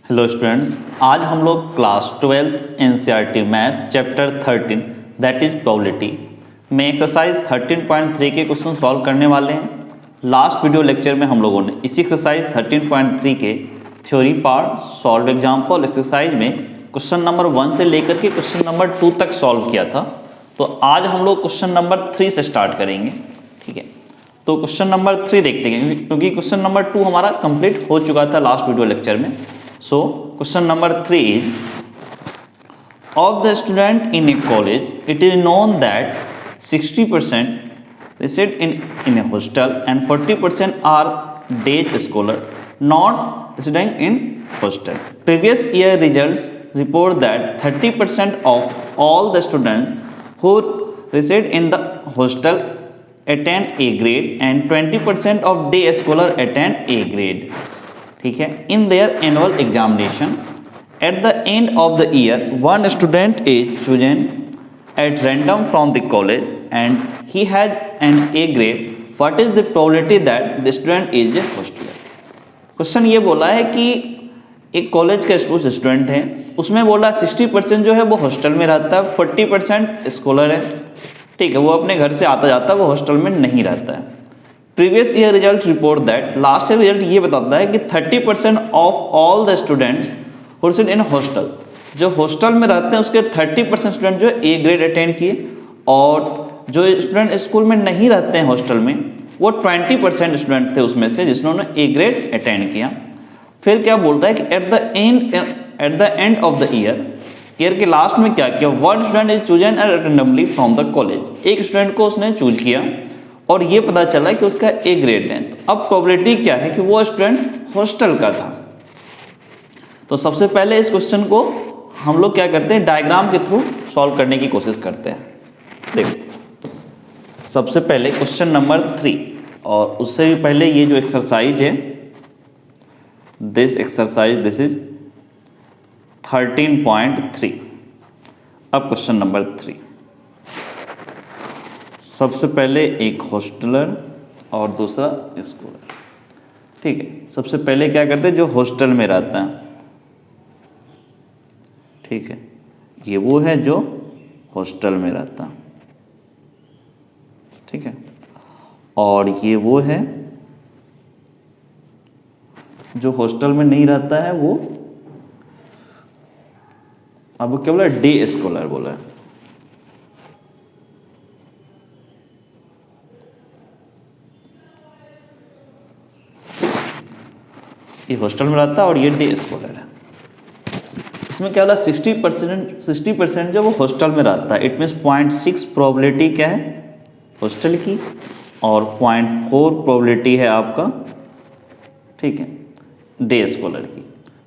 Hello students, आज हम लोग class 12th NCERT math chapter 13 that is probability में एक्सरसाइज 13.3 के क्वेश्चन सॉल्व करने वाले हैं। लास्ट वीडियो लेक्चर में हम लोगों ने इसी एक्सरसाइज 13.3 के theory part solve example exercise में क्वेश्चन नंबर 1 से लेकर के क्वेश्चन नंबर 2 तक सॉल्व किया था। तो आज हम लोग क्वेश्चन नंबर 3 से स्टार्ट करेंगे। ठीक है, तो क्वेश्चन नंबर 3 देखते हैं क्योंकि क्वेश्चन नंबर 2 हमारा कंप्लीट हो चुका था लास्ट वीडियो लेक्चर में। So question number 3 is, of the student in a college, it is known that 60% reside in a hostel and 40% are day scholar not residing in hostel. Previous year results report that 30% of all the students who reside in the hostel attend A grade and 20% of day scholar attend A grade. ठीक है, in their annual examination at the end of the year one student is chosen at random from the college and he has an A grade. What is the probability that the student is a hosteller. क्वेश्चन ये बोला है कि एक college का student है, उसमें बोला 60% जो है वो हॉस्टल में रहता है, 40% स्कॉलर है। ठीक है, वो अपने घर से आता जाता है, वो हॉस्टल में नहीं रहता है। Previous year result report that, last year result ये बताता है कि 30% of all the students who recede in hostel, जो हॉस्टल में रहते हैं उसके 30% स्टूडेंट जो ए ग्रेड अटेंड किए, और जो स्टूडेंट स्कूल में नहीं रहते हैं हॉस्टल में वो 20% स्टूडेंट थे उसमें से जिन्होंने ए ग्रेड अटेंड किया। फिर क्या बोल रहा है कि eight the end of the year के लास्ट में क्या किया, one student is chosen randomly from the college, एक स्टूडेंट को उसने चूज किया और ये पता चला कि उसका ए ग्रेड है। तो अब प्रोबेबिलिटी क्या है कि वो स्टूडेंट हॉस्टल का था। तो सबसे पहले इस क्वेश्चन को हम लोग क्या करते हैं, डायग्राम के थ्रू सॉल्व करने की कोशिश करते हैं। देखो, सबसे पहले क्वेश्चन नंबर 3, और उससे भी पहले ये जो एक्सरसाइज है, दिस इज 13.3। अब क्वेश्चन नंबर 3, सबसे पहले एक हॉस्टलर और दूसरा स्कॉलर। ठीक है, सबसे पहले क्या करते हैं, जो हॉस्टल में रहता है, ठीक है, ये वो है जो हॉस्टल में रहता है। ठीक है, और ये वो है जो हॉस्टल में नहीं रहता है, वो अब क्या बोला, डे स्कॉलर बोला है। ये हॉस्टल में रहता है और ये डे स्कॉलर है। इसमें क्या होता है, 60% जो वो हॉस्टल में रहता है, इट मीन्स 0.6 प्रोबेबिलिटी क्या है हॉस्टल की, और 0.4 प्रोबेबिलिटी है आपका, ठीक है, डे स्कॉलर की।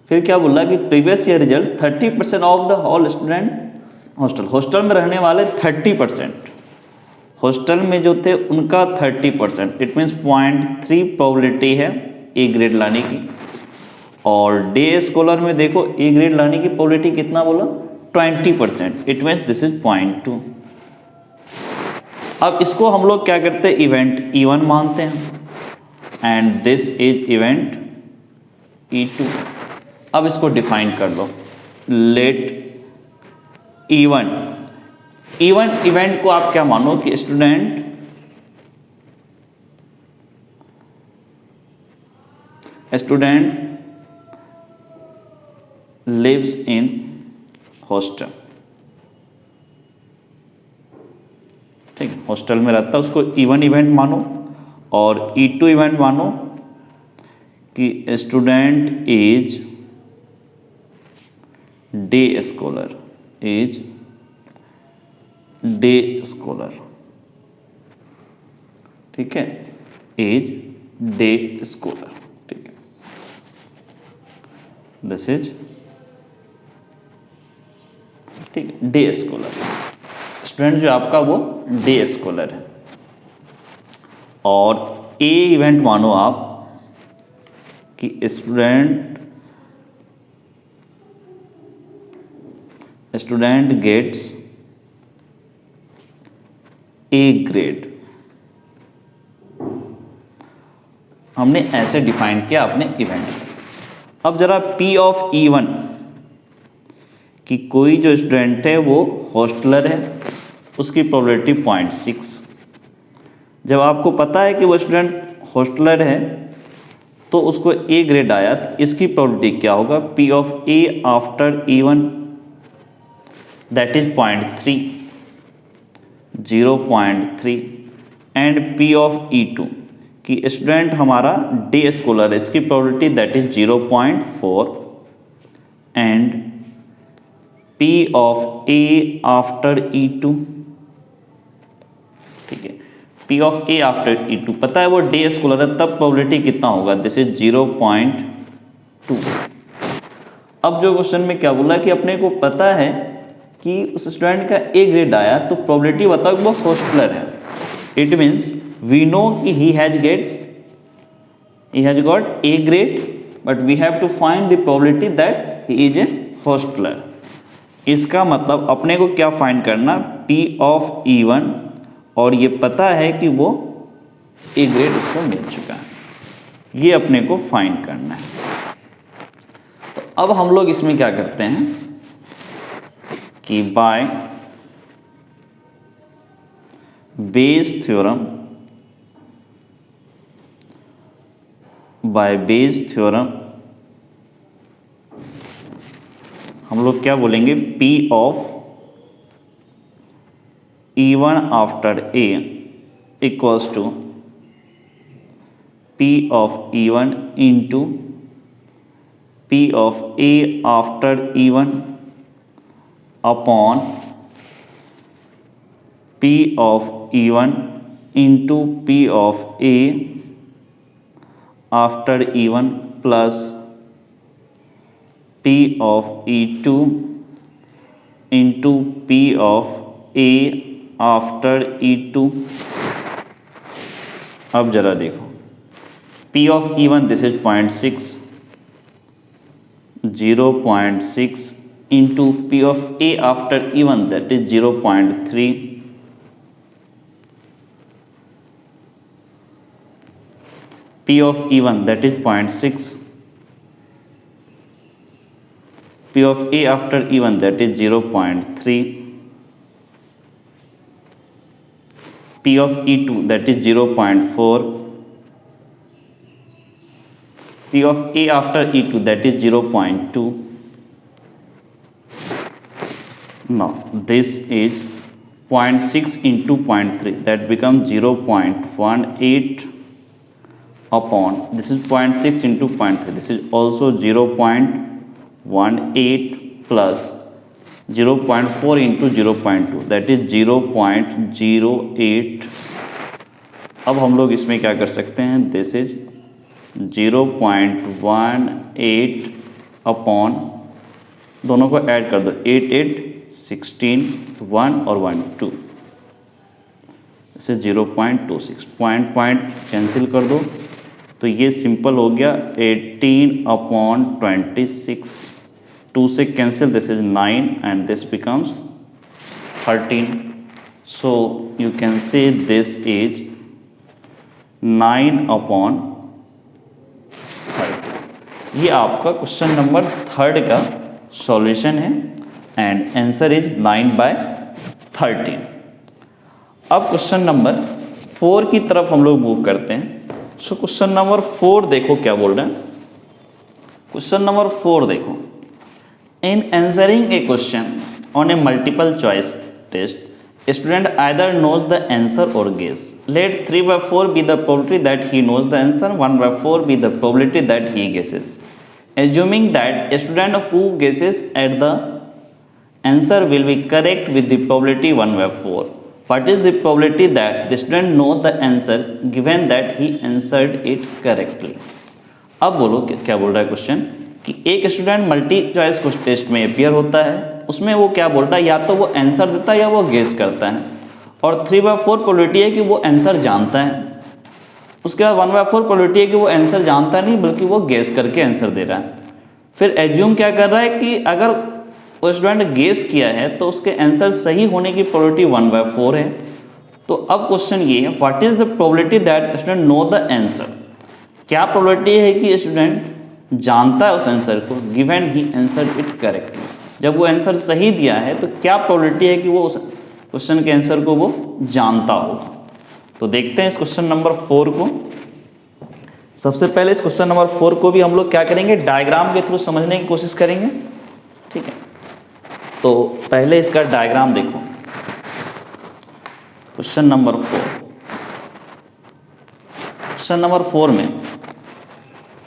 फिर क्या बोला कि previous year result 30% of the whole student hostel में रहने वाले 30%, हॉस्टल में जो थे उनका 30%, इट मीन्स 0.3 प्रोबेबिलिटी है ए ग्रेड लाने की। और डे स्कॉलर में देखो ए ग्रेड लाने की प्रोबेबिलिटी कितना बोला, 20%, इट मीन्स दिस इज 0.2। अब इसको हम लोग क्या करते हैं, इवेंट E1 मानते हैं and this is event E2। अब इसको डिफाइन कर लो, लेट E1 इवेंट को आप क्या मानो कि स्टूडेंट लिव्स इन हॉस्टल। ठीक है, हॉस्टल में रहता है, उसको E1 इवेंट मानो, और E2 इवेंट मानो कि स्टूडेंट इज डे स्कॉलर, ठीक है, इज डे स्कॉलर। ठीक है, दिस इज, ठीक है, डे स्कॉलर, स्टूडेंट जो आपका वो डे स्कॉलर है। और ए इवेंट मानो आप कि स्टूडेंट गेट्स ए ग्रेड। हमने ऐसे डिफाइन किया अपने इवेंट, अब जरा P ऑफ E1 कि कोई जो स्टूडेंट है वो हॉस्टलर है, उसकी प्रोबेबिलिटी 0.6। जब आपको पता है कि वो स्टूडेंट हॉस्टलर है तो उसको ए ग्रेड आया, तो इसकी प्रोबेबिलिटी क्या होगा? P of A after E1 that is 0.3, 0.3 and P of E2 कि स्टूडेंट हमारा डे स्कॉलर है, इसकी probability that is 0.4 and P of A after E2, ठीक है, P of A after E2 पता है वो डे स्कॉलर है, तब प्रोबेबिलिटी कितना होगा? This is 0.2। अब जो क्वेश्चन में क्या बोला कि अपने को पता है कि उस स्टूडेंट का ए ग्रेड आया, तो प्रोबेबिलिटी बताओ कि वो हॉस्टलर है। इट मीन्स वी नो कि he has got A grade, but we have to find the probability that he is a hosteller. इसका मतलब अपने को क्या फाइंड करना? P ऑफ E1, और ये पता है कि वो ए ग्रेड उसको मिल चुका है, ये अपने को फाइंड करना है। तो अब हम लोग इसमें क्या करते हैं कि बाय बेस थ्योरम, हम लोग क्या बोलेंगे? P of E1 after A equals to P of E1 into P of A after E1 upon P of E1 into P of A after E1 plus P of E2 into P of A after E2। अब जरा देखो, P of E1 this is 0.6, 0.6 into P of A after E1 that is 0.3, P of E1 that is 0.6, P of A after E1 that is 0.3, P of E2 that is 0.4, P of A after E2 that is 0.2. Now this is 0.6 into 0.3 that becomes 0.18 upon, this is 0.6 into 0.3, this is also 0.18 plus 0.4 into 0.2 that is 0.08। अब हम लोग इसमें क्या कर सकते हैं? This is 0.18 upon, दोनों को ऐड कर दो, 8 8 16, 1 और 1 2, इसे 0.26, पॉइंट कैंसिल कर दो, तो ये सिंपल हो गया 18 अपॉन 26, 2 से cancel, this is 9 and this becomes 13। So you can say this is 9 upon 30। ये आपका क्वेश्चन नंबर 3 का सॉल्यूशन है एंड आंसर इज 9/13। अब क्वेश्चन नंबर 4 की तरफ हम लोग मूव करते हैं। सो क्वेश्चन नंबर 4 देखो क्या बोल रहे हैं। क्वेश्चन नंबर 4 देखो, in answering a question on a multiple choice test, student either knows the answer और guess. Let 3/4 be the probability that he knows the answer, 1/4 be the probability that he guesses. Assuming that a student who guesses at the answer will be correct with the probability 1/4, what is the probability that the student knows the answer given that he answered it correctly? अब बोलो क्या बोल रहा है question कि एक student multi choice test में appear होता है, उसमें वो क्या बोल रहा है, या तो वो आंसर देता है या वो गेस करता है, और 3/4 प्रोबेबिलिटी है कि वो आंसर जानता है। उसके बाद 1/4 प्रोबेबिलिटी है कि वो आंसर जानता नहीं बल्कि वो गेस करके आंसर दे रहा है। फिर एज्यूम क्या कर रहा है कि अगर वो स्टूडेंट गेस किया है तो उसके आंसर सही होने की प्रोबेबिलिटी 1/4 है। तो अब क्वेश्चन ये है, what is the probability that student know the answer. क्या प्रोबेबिलिटी है कि स्टूडेंट जानता है उस आंसर को, given he answer it correctly, जब वो आंसर सही दिया है तो क्या प्रोबेबिलिटी है कि वो उस क्वेश्चन के आंसर को वो जानता होगा। तो देखते हैं इस क्वेश्चन नंबर 4 को। सबसे पहले इस क्वेश्चन नंबर 4 को भी हम लोग क्या करेंगे, डायग्राम के थ्रू समझने की कोशिश करेंगे, ठीक है। तो पहले इसका डायग्राम देखो, क्वेश्चन नंबर 4। क्वेश्चन नंबर 4 में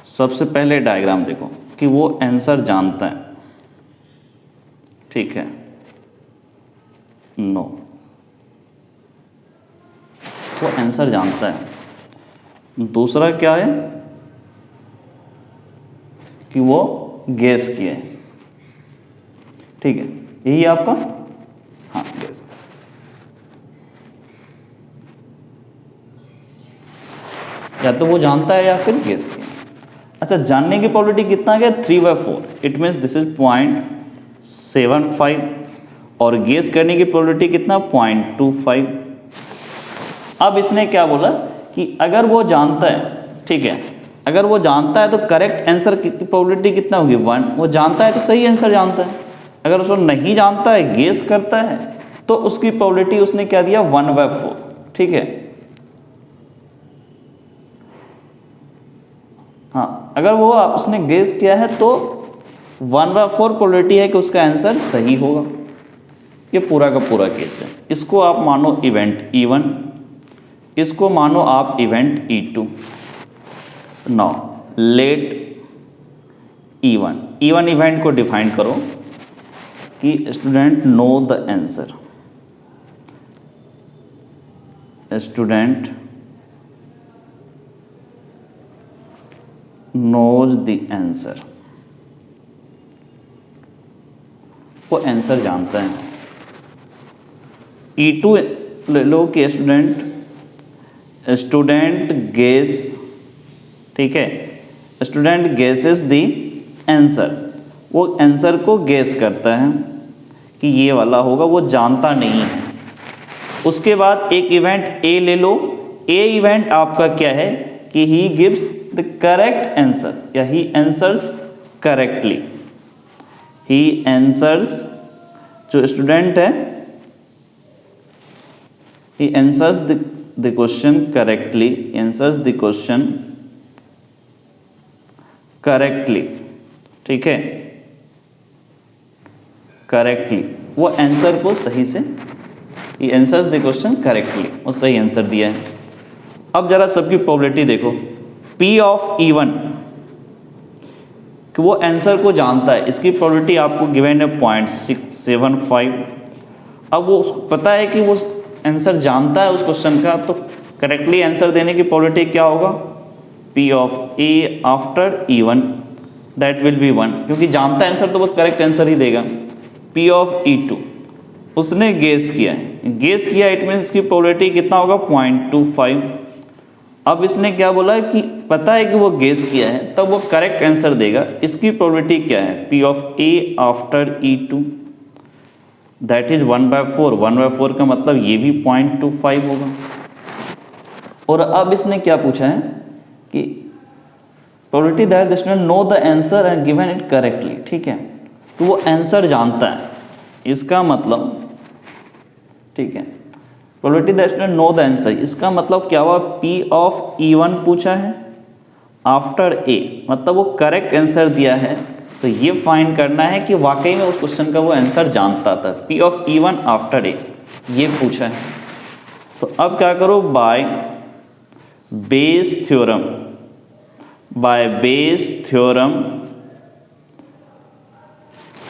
सबसे पहले डायग्राम देखो कि वो आंसर जानता है, ठीक है, नो, वो आंसर जानता है। दूसरा क्या है कि वो गेस किया है, ठीक है, यही आपका, हाँ गेस। या तो वो जानता है या फिर गेस किया। अच्छा, जानने की प्रोबेबिलिटी कितना है, 3/4, इट मीन्स दिस इज 0.75, और गेस करने की प्रोबेबिलिटी कितना, 0.25। अब इसने क्या बोला कि अगर वो जानता है, ठीक है, अगर वो जानता है तो करेक्ट आंसर की प्रोबेबिलिटी कितना होगी, 1। वो जानता है तो सही आंसर जानता है। अगर उसको नहीं जानता है, गेस करता है, तो उसकी प्रोबेबिलिटी उसने क्या दिया, 1/4, ठीक है। हाँ, अगर वो उसने गेस किया है तो 1/4 प्रोबेबिलिटी है कि उसका आंसर सही होगा। ये पूरा का पूरा केस है। इसको आप मानो इवेंट E1, इसको मानो आप event E2। Now let E1 event को डिफाइन करो कि student know the answer, student knows the answer, वो आंसर जानता है। E2 ले लो कि स्टूडेंट गेस, ठीक है, स्टूडेंट गेसेस द आंसर, वो आंसर को गेस करता है कि ये वाला होगा, वो जानता नहीं है। उसके बाद एक इवेंट A ले लो, A इवेंट आपका क्या है कि he gives the correct answer, या he answers correctly, he answers, जो स्टूडेंट है he answers the question correctly, answers the question correctly, ठीक है, करेक्टली, वो आंसर को सही से, he answers the question correctly, वो सही आंसर दिया है। अब जरा सबकी प्रोबेबिलिटी देखो, P ऑफ E1 कि वो आंसर को जानता है, इसकी प्रोबेबिलिटी आपको गिवन है 0.675। अब वो उसको पता है कि वो आंसर जानता है उस क्वेश्चन का, तो करेक्टली आंसर देने की प्रोबेबिलिटी क्या होगा, P of A after E1 that will be 1, क्योंकि जानता है आंसर तो वो करेक्ट आंसर ही देगा। P ऑफ E2 उसने गेस किया है, गेस किया इट मीन्स इसकी प्रोबेबिलिटी कितना होगा, 0.25। अब इसने क्या बोला है कि पता है कि वो गेस किया है, तब वो करेक्ट आंसर देगा, इसकी प्रोबेबिलिटी क्या है, P of A after E2 that is 1/4, 1/4 का मतलब ये भी 0.25 होगा। और अब इसने क्या पूछा है कि probability that the student know the answer and given it correctly, ठीक है, तो वो आंसर जानता है, इसका मतलब, ठीक है, probability that student know the answer, इसका मतलब क्या हुआ, P ऑफ E1 पूछा है आफ्टर A, मतलब वो करेक्ट आंसर दिया है, तो ये फाइंड करना है कि वाकई में उस क्वेश्चन का वो आंसर जानता था। P of E1 after A ये पूछा है। तो अब क्या करो, bye Bayes theorem, by Bayes theorem,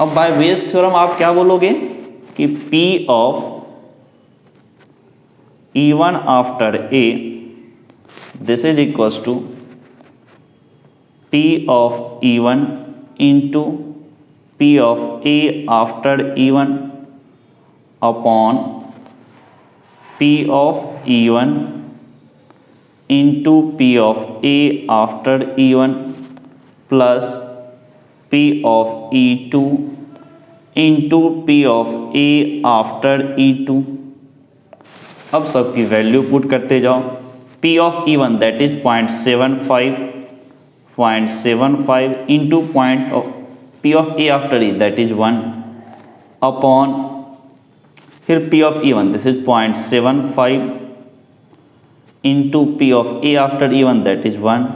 अब बाय बेस थ्योरम आप क्या बोलोगे कि P of E1 after A, this is equals to P of E1 into P of A after E1 upon P of E1 into P of A after E1 plus P of E2 into P of A after E2। अब सबकी value put करते जाओ, P of E1 that is 0.75, 0.75 into point of P of A after E, that is 1 upon here P of E1, this is 0.75 into P of A after E1, that is 1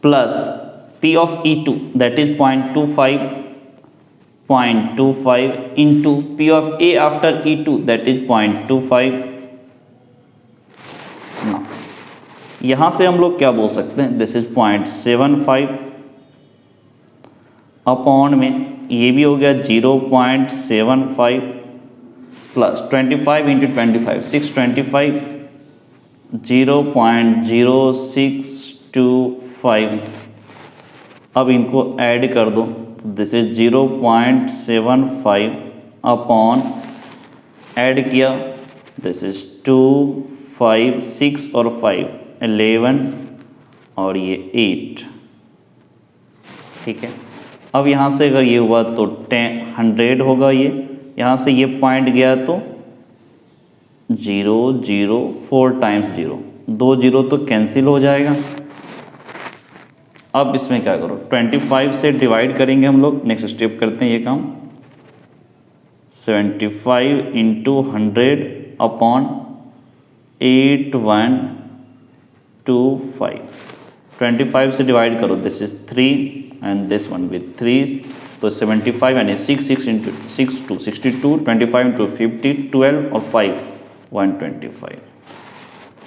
plus P of E2, that is 0.25 into P of A after E2, that is 0.25. यहाँ से हम लोग क्या बोल सकते हैं, this is 0.75 upon में ये भी हो गया 0.75 प्लस 25 इंटू 25 625 0.0625. अब इनको ऐड कर दो तो दिस इज 0.75 अपॉन ऐड किया दिस इज 2 5 6 और 5 11 और ये 8. ठीक है, अब यहाँ से अगर ये हुआ तो 100 होगा. ये यहाँ से ये पॉइंट गया तो 0 0 4 टाइम्स 0, 2 0 तो कैंसिल हो जाएगा. अब इसमें क्या करो, 25 से डिवाइड करेंगे हम लोग. नेक्स्ट स्टेप करते हैं ये काम. 75 इंटू 100 अपॉन 8125. 25 से डिवाइड करो, this is 3 and this one with 3, तो 75 यानी 6 इंटू 6 टू 62, 25 इंटू 50 12 और 5 125.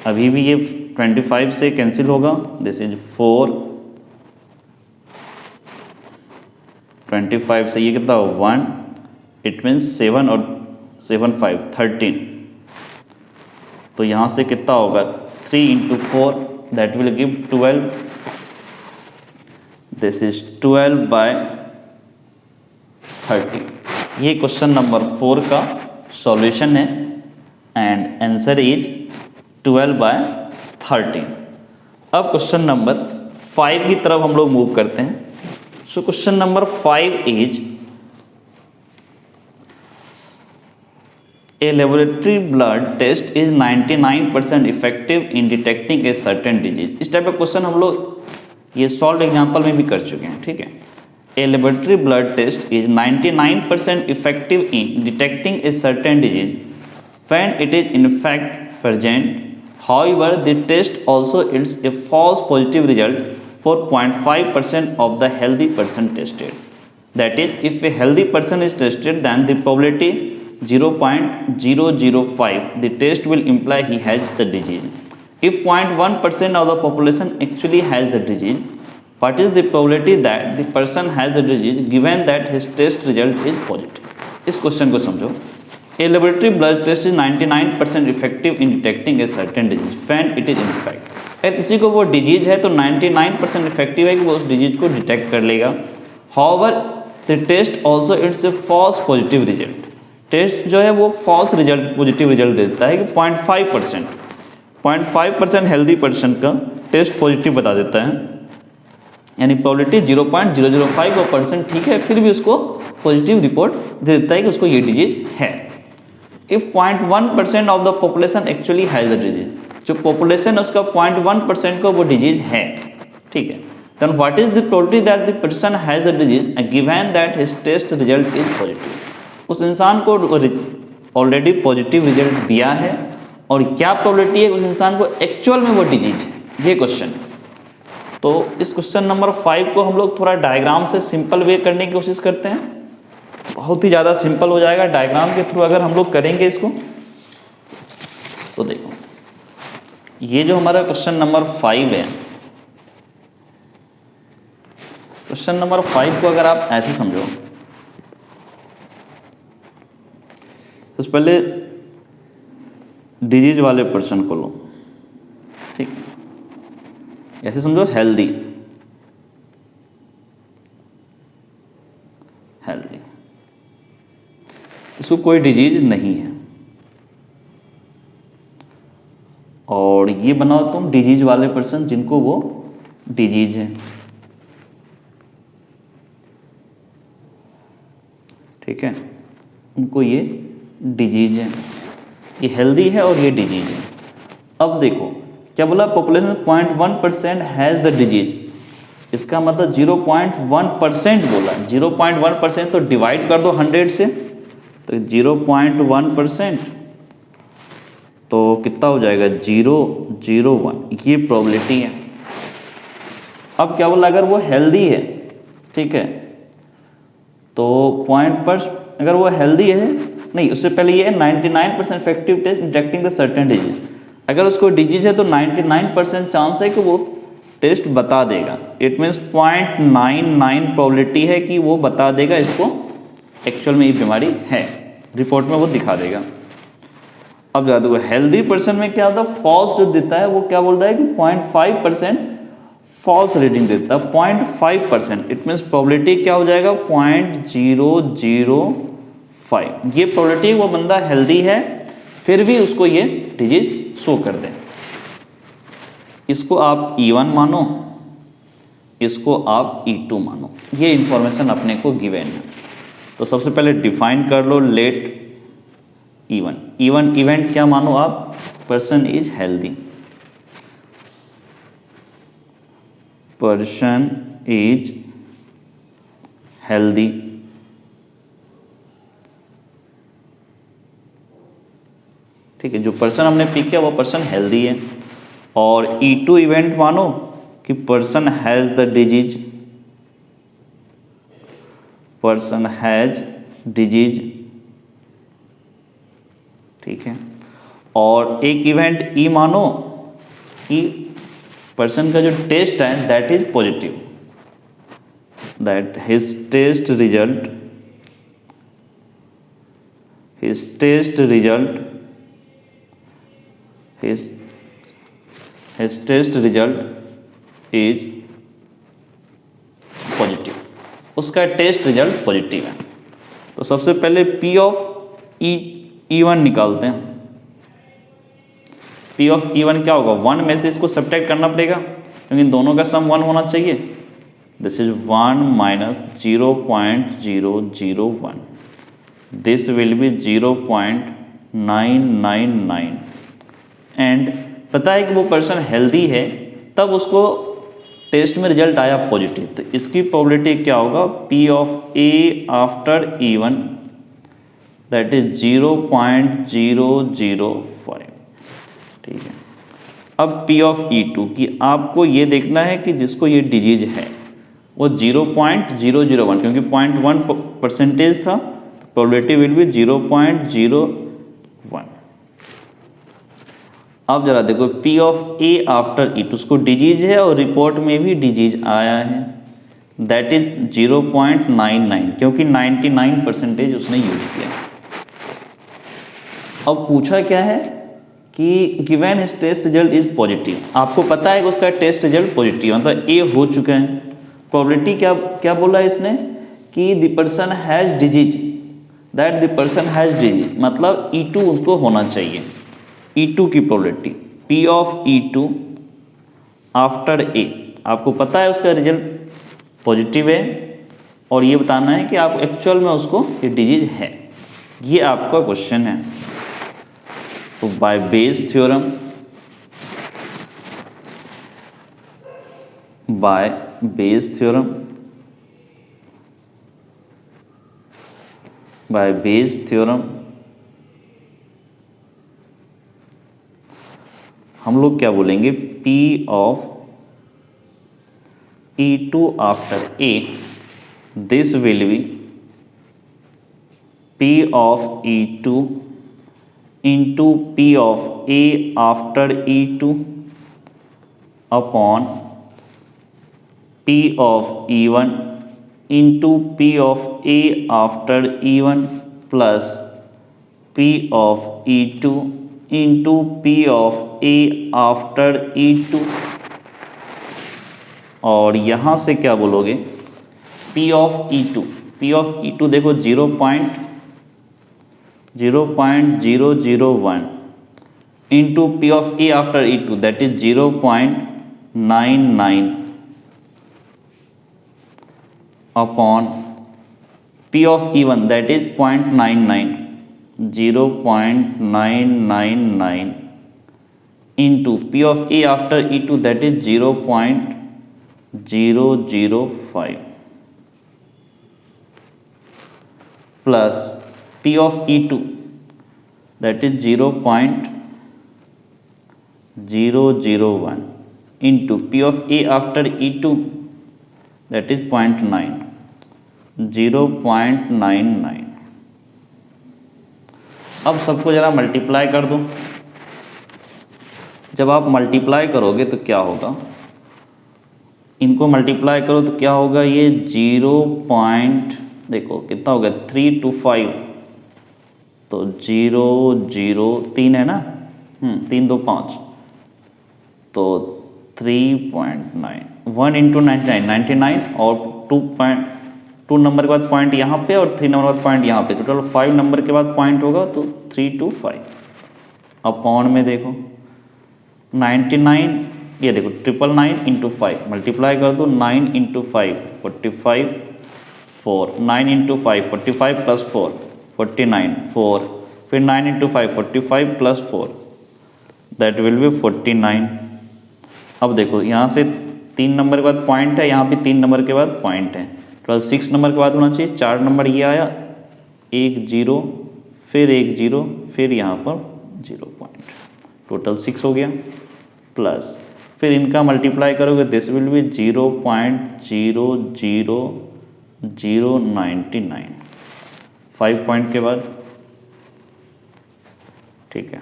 अभी भी ये 25 से कैंसिल होगा, दिस इज 4. 25 से ये कितना होगा 1, इट मीन्स 7 और 7 5 13. तो यहाँ से कितना होगा 3 into 4, that will give 12. This is 12 by 30. ये क्वेश्चन नंबर 4 का सॉल्यूशन है एंड आंसर इज 12 बाय 13. अब क्वेश्चन नंबर 5 की तरफ हम लोग मूव करते हैं. सो question number 5 is A laboratory blood test is 99% effective in detecting a certain disease. इस टाइप का क्वेश्चन हम लोग ये सॉल्व एग्जाम्पल में भी कर चुके हैं. ठीक है, A laboratory blood test is 99% effective in detecting a certain disease when it is in fact present. However, the test also yields a false positive result for 0.5% of the healthy person tested. That is, if a healthy person is tested, then the probability 0.005, the test will imply he has the disease. If 0.1% of the population actually has the disease, what is the probability that the person has the disease given that his test result is positive? इस question को समझो. A laboratory blood test is 99% effective in detecting a certain disease when it is in fact. अगर किसी को वो disease है तो 99% effective है कि वो उस डिजीज को डिटेक्ट कर लेगा. However, the test also it's a false positive result. Test जो है वो फॉल्स रिजल्ट पॉजिटिव रिजल्ट देता है कि 0.5% हेल्दी पर्सन का टेस्ट पॉजिटिव बता देता है. यानी प्रोबेबिलिटी 0.005% ठीक है, फिर भी उसको पॉजिटिव रिपोर्ट दे देता है कि उसको ये डिजीज है. If 0.1% of the population actually has the disease, जो पॉपुलेशन है उसका 0.1% को वो डिजीज है. ठीक है, then what is the probability that the person has the disease given that his test result is positive. उस इंसान को ऑलरेडी पॉजिटिव रिजल्ट दिया है और क्या प्रोबेबिलिटी है उस इंसान को एक्चुअल में वो डिजीज है, ये क्वेश्चन. तो इस क्वेश्चन नंबर 5 को हम लोग थोड़ा डायग्राम से सिंपल वे करने की कोशिश करते हैं. बहुत ही ज़्यादा सिंपल हो जाएगा डायग्राम के थ्रू अगर हम लोग करेंगे इसको. तो देखो, ये जो हमारा क्वेश्चन नंबर 5 है, क्वेश्चन नंबर 5 को अगर आप ऐसे समझो तो पहले डिजीज वाले पर्सन को लो. ठीक, ऐसे समझो हेल्दी, इसको कोई डिजीज नहीं है. और ये बनाओ तुम डिजीज वाले पर्सन जिनको वो डिजीज है. ठीक है, उनको ये डिजीज है, ये हेल्दी है और ये डिजीज है. अब देखो क्या बोला, पॉपुलेशन 0.1% हैज़ द डिजीज. इसका मतलब 0.1% बोला, 0.1% तो डिवाइड कर दो 100 से, तो 0.1% तो कितना हो जाएगा 0.001, ये प्रोबेबिलिटी है। अब क्या बोला, अगर वो हेल्दी है, ठीक है, तो पॉइंट पर अगर वो हेल्दी है, नहीं उससे पहले ये 99% effective test detecting the certain disease, अगर उसको डिजीज है तो 99% चांस है कि वो टेस्ट बता देगा। इट मीन्स 0.99 प्रोबेबिलिटी है कि वो बता देगा इसको एक्चुअल में ये बीमारी है, रिपोर्ट में वो दिखा देगा। अब ज़्यादा वो हेल्दी पर्सन में क्या होता है, फॉल्स जो देता है वो क्या बोल रहा है कि 0.5% फॉल्स रीडिंग देता है, 0.5%। इट मीन्स प्रोबेबिलिटी क्या हो जाएगा 0.005। ये प्रोबेबिलिटी वो बंदा हेल्दी है फिर भी उसको ये डिजीज शो कर दे। इसको आप E1 मानो, इसको आप E2 मानो, ये इंफॉर्मेशन अपने को गिवन है। तो सबसे पहले डिफाइन कर लो लेट E1 इवेंट क्या मानो आप, person is healthy, person is healthy, ठीक है, जो पर्सन हमने पिक किया वो पर्सन हेल्दी है। और E2 इवेंट मानो कि person has the disease, person has disease, ठीक है। और एक इवेंट E मानो कि पर्सन का जो टेस्ट है that is positive, that his test result is positive, उसका टेस्ट रिजल्ट पॉजिटिव है। तो सबसे पहले P ऑफ E1 निकालते हैं। P ऑफ E1 क्या होगा, 1 में से इसको सब्ट्रैक्ट करना पड़ेगा क्योंकि दोनों का सम 1 होना चाहिए। This is 1 minus 0.001, this will be 0.999। And पता है कि वो पर्सन हेल्दी है तब उसको टेस्ट में रिजल्ट आया पॉजिटिव, तो इसकी प्रोबेबिलिटी क्या होगा P of A after E1 that is 0.005, ठीक है। अब P ऑफ E2 कि आपको ये देखना है कि जिसको ये डिजीज है वो 0.001, क्योंकि 0.1% था तो प्रोबेबिलिटी विल बी 0.01। अब जरा देखो P of A after E2, उसको डिजीज है और रिपोर्ट में भी डिजीज आया है, दैट इज 0.99, क्योंकि 99% उसने यूज किया। अब पूछा क्या है कि given his test result is positive, आपको पता है कि उसका टेस्ट रिजल्ट पॉजिटिव मतलब A हो चुका है। प्रोबेबिलिटी क्या बोला इसने कि the person has disease, that the person has disease मतलब E2 उसको होना चाहिए। E2 की probability P of E2 after A, आपको पता है उसका रिजल्ट पॉजिटिव है और ये बताना है कि आप एक्चुअल में उसको ये डिजीज है, ये आपका क्वेश्चन है। तो बाय बेस थ्योरम, हम लोग क्या बोलेंगे P of E2 after A, this will be P of E2 into P of A after E2 upon P of E1 into P of A after E1 plus P of E2 into P of A after E2। और यहाँ से क्या बोलोगे P of E2 देखो 0.001 into P of A after E2 that is 0.99 upon P of E1 that is 0.99 into P of A after E2 that is 0.001 005 plus P of E2 that is 0.001 into P of A after E2 that is 0.9, 0.99। अब सबको जरा multiply कर दो। जब आप multiply करोगे तो क्या होगा, इनको मल्टीप्लाई करो तो क्या होगा, ये 0. देखो कितना हो गया 325, तो 003 है ना, 3 2 5, तो 3.9, 1 इंटू 99 और 2 नंबर के बाद पॉइंट यहाँ पे और 3 नंबर के बाद पॉइंट यहाँ पे, टोटल 5 नंबर के बाद पॉइंट होगा, तो 325 अपॉन में देखो 99, ये देखो 999 इंटू 5 मल्टीप्लाई कर दो, 9 इंटू 5 45 4, 9 इंटू 5 45 प्लस 4 49 4, फिर 9 into 5 45 plus 4 that will be 49। अब देखो यहाँ से 3 नंबर के बाद पॉइंट है, यहाँ भी 3 नंबर के बाद पॉइंट है, टोटल 6 नंबर के बाद होना चाहिए, 4 नंबर ये आया, 1 0 फिर 1 0 फिर यहाँ पर 0 पॉइंट, टोटल 6 हो गया, प्लस फिर इनका मल्टीप्लाई करोगे दिस विल बी 0.00099 5 पॉइंट के बाद, ठीक है।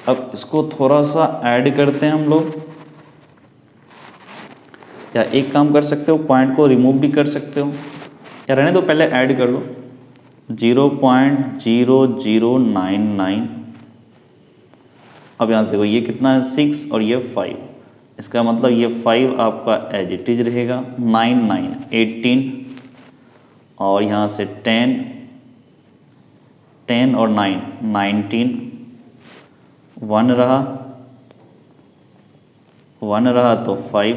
अब इसको थोड़ा सा ऐड करते हैं हम लोग, या एक काम कर सकते हो पॉइंट को रिमूव भी कर सकते हो, या रहने दो पहले ऐड कर लो 0.0099। अब यहाँ से देखो ये कितना है 6 और ये 5, इसका मतलब ये 5 आपका एज इट इज रहेगा, 9 9 18 और यहाँ से 10 और 9 19, 1 रहा तो 5,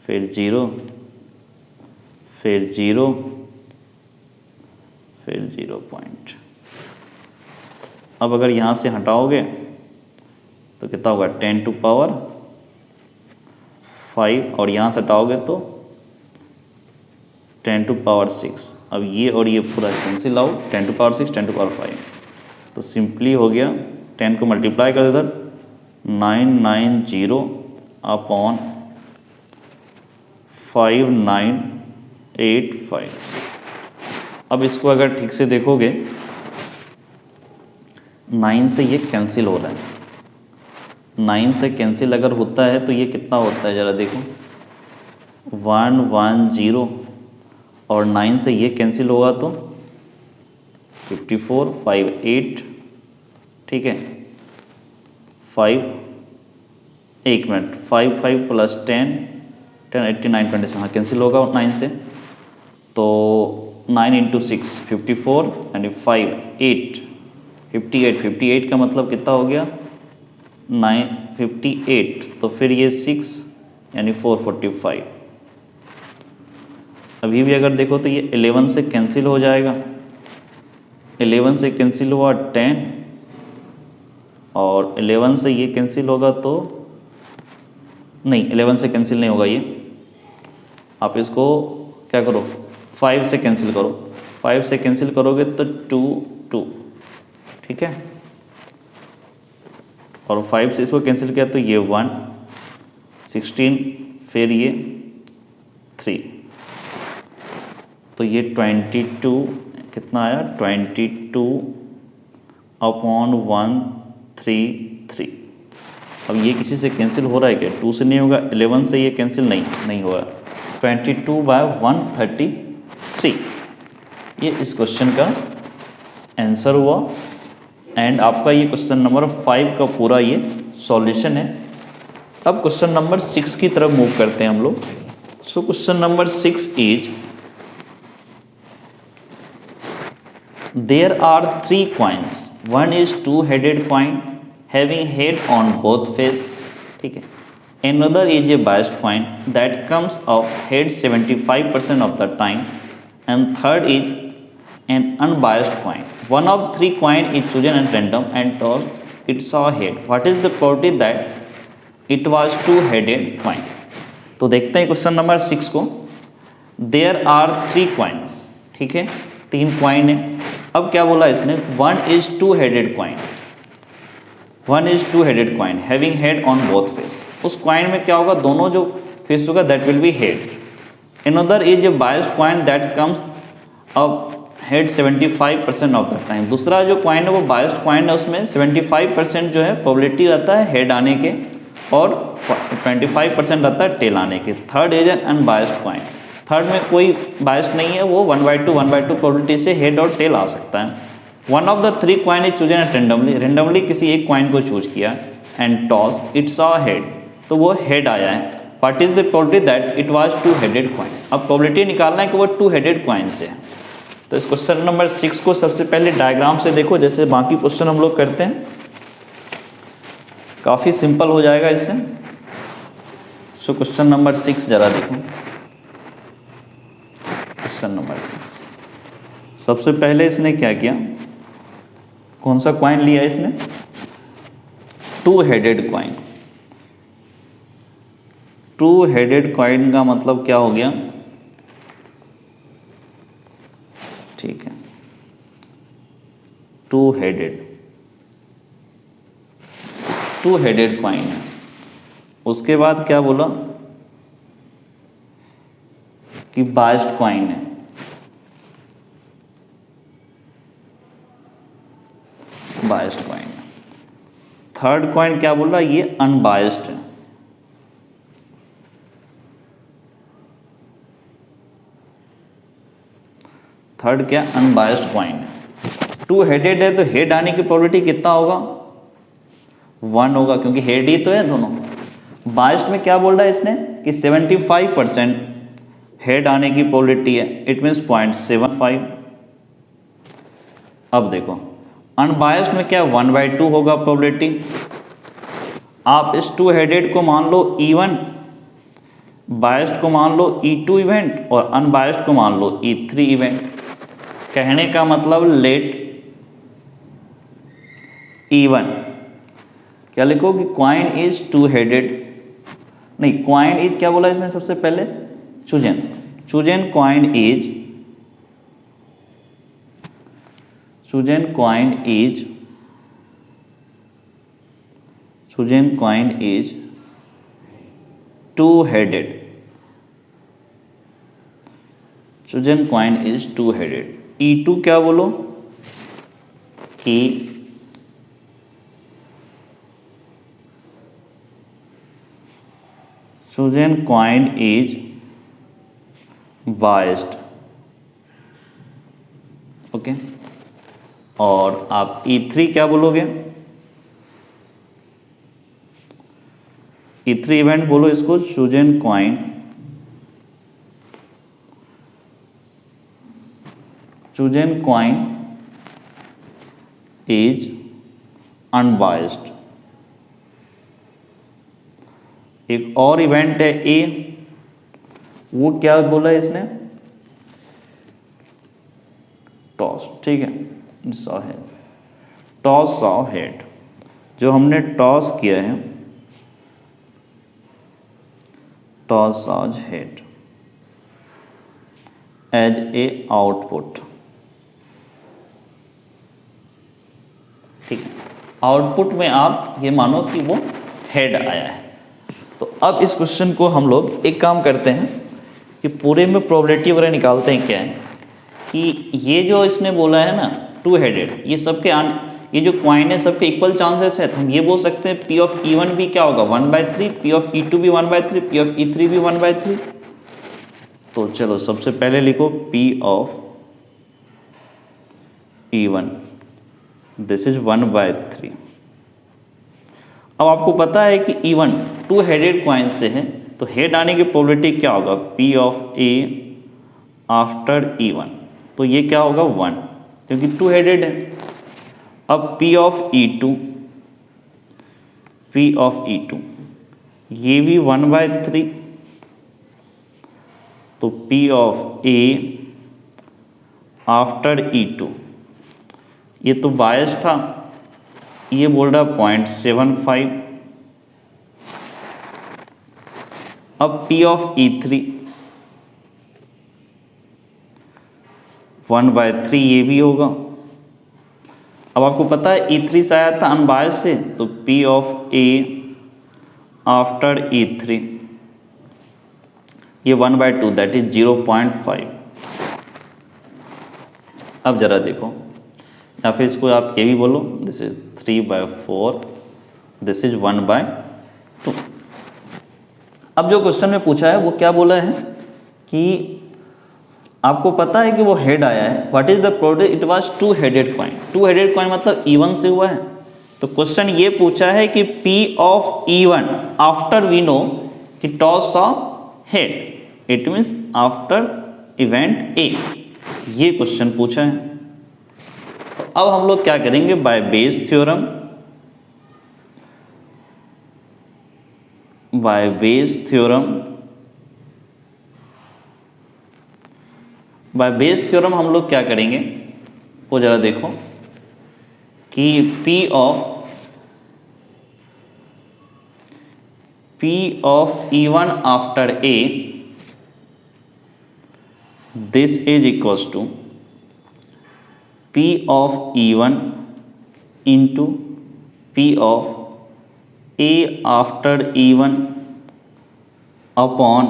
फिर 0 फिर 0 फिर 0 पॉइंट। अब अगर यहाँ से हटाओगे तो कितना होगा 10 टू पावर 5 और यहाँ से हटाओगे तो 10 टू पावर 6। अब ये और ये पूरा cancel out, 10 to power 6 10 to power 5, तो सिंपली हो गया 10 को मल्टीप्लाई कर इधर 990 अपॉन 5985। अब इसको अगर ठीक से देखोगे 9 से ये कैंसिल हो रहा है, 9 से कैंसिल अगर होता है तो ये कितना होता है ज़रा देखो 110 और 9 से ये कैंसिल होगा तो 54 5 8, ठीक है 5 1 मिनट 5 5 प्लस 10 89 20 हाँ कैंसिल होगा 9 से, तो 9 इंटू 6 54 एंड 5 8 58 का मतलब कितना हो गया 958, तो फिर ये 6 यानी 445। अभी भी अगर देखो तो ये 11 से कैंसिल हो जाएगा, 11 से कैंसिल हुआ 10 और 11 से ये कैंसिल होगा तो नहीं 11 से कैंसिल नहीं होगा ये, आप इसको क्या करो 5 से कैंसिल करो, 5 से कैंसिल करोगे तो 2 2, ठीक है, और 5 से इसको कैंसिल किया तो ये 1 16 फिर ये 3, तो ये 22 कितना आया 22 अपॉन 133। अब ये किसी से कैंसिल हो रहा है क्या, 2 से नहीं होगा, 11 से ये कैंसिल नहीं होगा, 22/133 ये इस क्वेश्चन का आंसर हुआ। एंड आपका ये क्वेश्चन नंबर 5 का पूरा ये सॉल्यूशन है। अब क्वेश्चन नंबर 6 की तरफ मूव करते हैं हम लोग। So question number 6 is there are 3 coins, one is two-headed coin having head on both face, ठीक है, another is a biased coin that comes of head 75% of the time, and third is an unbiased coin. One of 3 coin is chosen at random and tossed, it saw head. What is the probability that it was two headed coin. तो देखते हैं question number 6 को। There are 3 coins, ठीक है, 3 coin है। अब क्या बोला इसने, 1 is two headed coin, 1 is two headed coin having head on both face. उस क्वाइन में क्या होगा, दोनों जो फेस होगा that will be head. Another is a biased coin that comes up head 75% of the time. दूसरा जो coin है वो बायस्ड कॉइन है, उसमें 75% जो है प्रोबेबिलिटी रहता है हेड आने के और 25% रहता है टेल आने के। Third is an unbiased coin, third में कोई बायस्ड नहीं है, वो 1/2 प्रोबेबिलिटी से हेड और टेल आ सकता है। One of the 3 coin is chosen randomly किसी एक कॉइन को चूज किया and toss it saw head, तो वो हेड आया है। What is the probability that it was two headed coin? अब प्रोबेबिलिटी निकालना है कि वो टू हेडेड कॉइन से है। तो इस क्वेश्चन नंबर 6 को सबसे पहले डायग्राम से देखो, जैसे बाकी क्वेश्चन हम लोग करते हैं, काफ़ी सिंपल हो जाएगा इससे। सो क्वेश्चन नंबर 6 जरा देखो। क्वेश्चन नंबर 6 सबसे पहले इसने क्या किया, कौन सा कॉइन लिया इसने, two headed coin. Two headed coin का मतलब क्या हो गया, ठीक है, टू हेडेड कॉइन है। उसके बाद क्या बोला कि बायस्ड कॉइन है, बायस्ड कॉइन है। थर्ड कॉइन क्या बोला, ये अनबायस्ड है। थर्ड क्या, अनबायस्ड कॉइन है। टू हेडेड है तो हेड आने की प्रोबेबिलिटी कितना होगा, 1 होगा, क्योंकि हेड ही तो है दोनों। बायस्ड में क्या बोल रहा है इसने कि 75% हेड आने की प्रोबेबिलिटी है, इट मीन्स 0.75। अब देखो अनबायस्ड में क्या 1/2 होगा प्रोबेबिलिटी। आप इस टू हेडेड को मान लो E1, बायस्ड को मान लो E2 इवेंट और अनबायस्ड को मान लो E3 इवेंट। कहने का मतलब लेट E1, क्या लिखो कि क्वाइन इज टू हेडेड, नहीं क्वाइन इज क्या बोला इसने सबसे पहले, chosen coin is two headed, chosen coin is two headed. E2 क्या बोलो कि chosen coin is biased, okay. और आप E3 क्या बोलोगे, E3 इवेंट बोलो इसको, चूजन क्वाइन इज अनबायस्ड। एक और इवेंट है ए, वो क्या बोला इसने, टॉस, ठीक है, saw head, toss saw head. जो हमने टॉस किया है, toss saw head as a output, ठीक है। आउटपुट में आप ये मानो कि वो हेड आया है। तो अब इस क्वेश्चन को हम लोग एक काम करते हैं कि पूरे में प्रोबेबिलिटी वगैरह निकालते हैं। क्या है कि ये जो इसने बोला है ना टू हेडेड, ये सबके ये जो क्वाइन है सबके इक्वल चांसेस है। तो हम ये बोल सकते हैं P ऑफ E1 भी क्या होगा 1/3, P ऑफ E2 भी 1/3, P ऑफ E3 भी 1/3। तो चलो सबसे पहले लिखो P of E1, this is 1/3। अब आपको पता है कि E1 टू हेडेड क्वाइन से है, तो हेड आने की प्रोबेबिलिटी क्या होगा, P of A after E1, तो ये क्या होगा 1, क्योंकि टू हेडेड है। अब P ऑफ E2, ये भी 1/3, तो P of A after E2, ये तो बायस था, ये बोल रहा 0.75, अब P ऑफ E3 1/3 ये भी होगा। अब आपको पता है E3 से आया था अनबायस से, तो P of A after E3 ये 1/2 दैट इज 0.5। अब जरा देखो, या फिर इसको आप ये भी बोलो, दिस इज 3/4, दिस इज 1/2। अब जो क्वेश्चन में पूछा है वो क्या बोला है कि आपको पता है कि वो हेड आया है, what is the product, it was two headed coin. Two headed coin मतलब E1 से हुआ है। तो क्वेश्चन ये पूछा है कि P of E1 after we know कि toss of head, it means after event A, ये क्वेश्चन पूछा है। तो अब हम लोग क्या करेंगे, by Bayes theorem, by Bayes theorem, by Bayes theorem हम लोग क्या करेंगे वो जरा देखो कि P of E1 after A, this is equals to P of E1 into P of A after E1 upon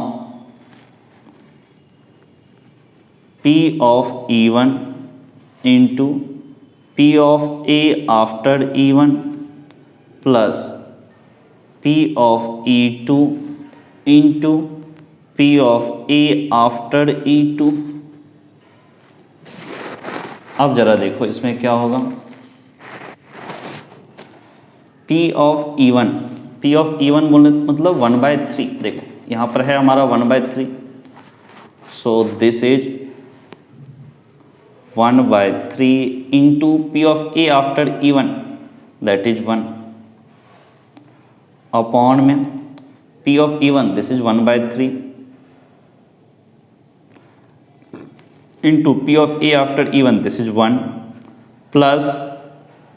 P of E1 into P of A after E1 plus P of E2 into P of A after E2। अब जरा देखो इसमें क्या होगा, P of E1 बोलने मतलब 1/3, देखो यहाँ पर है हमारा 1/3, so this is 1/3 into P of A after E1 that is 1 upon में P of E1 this is 1/3 into P of A after E1 this is 1 plus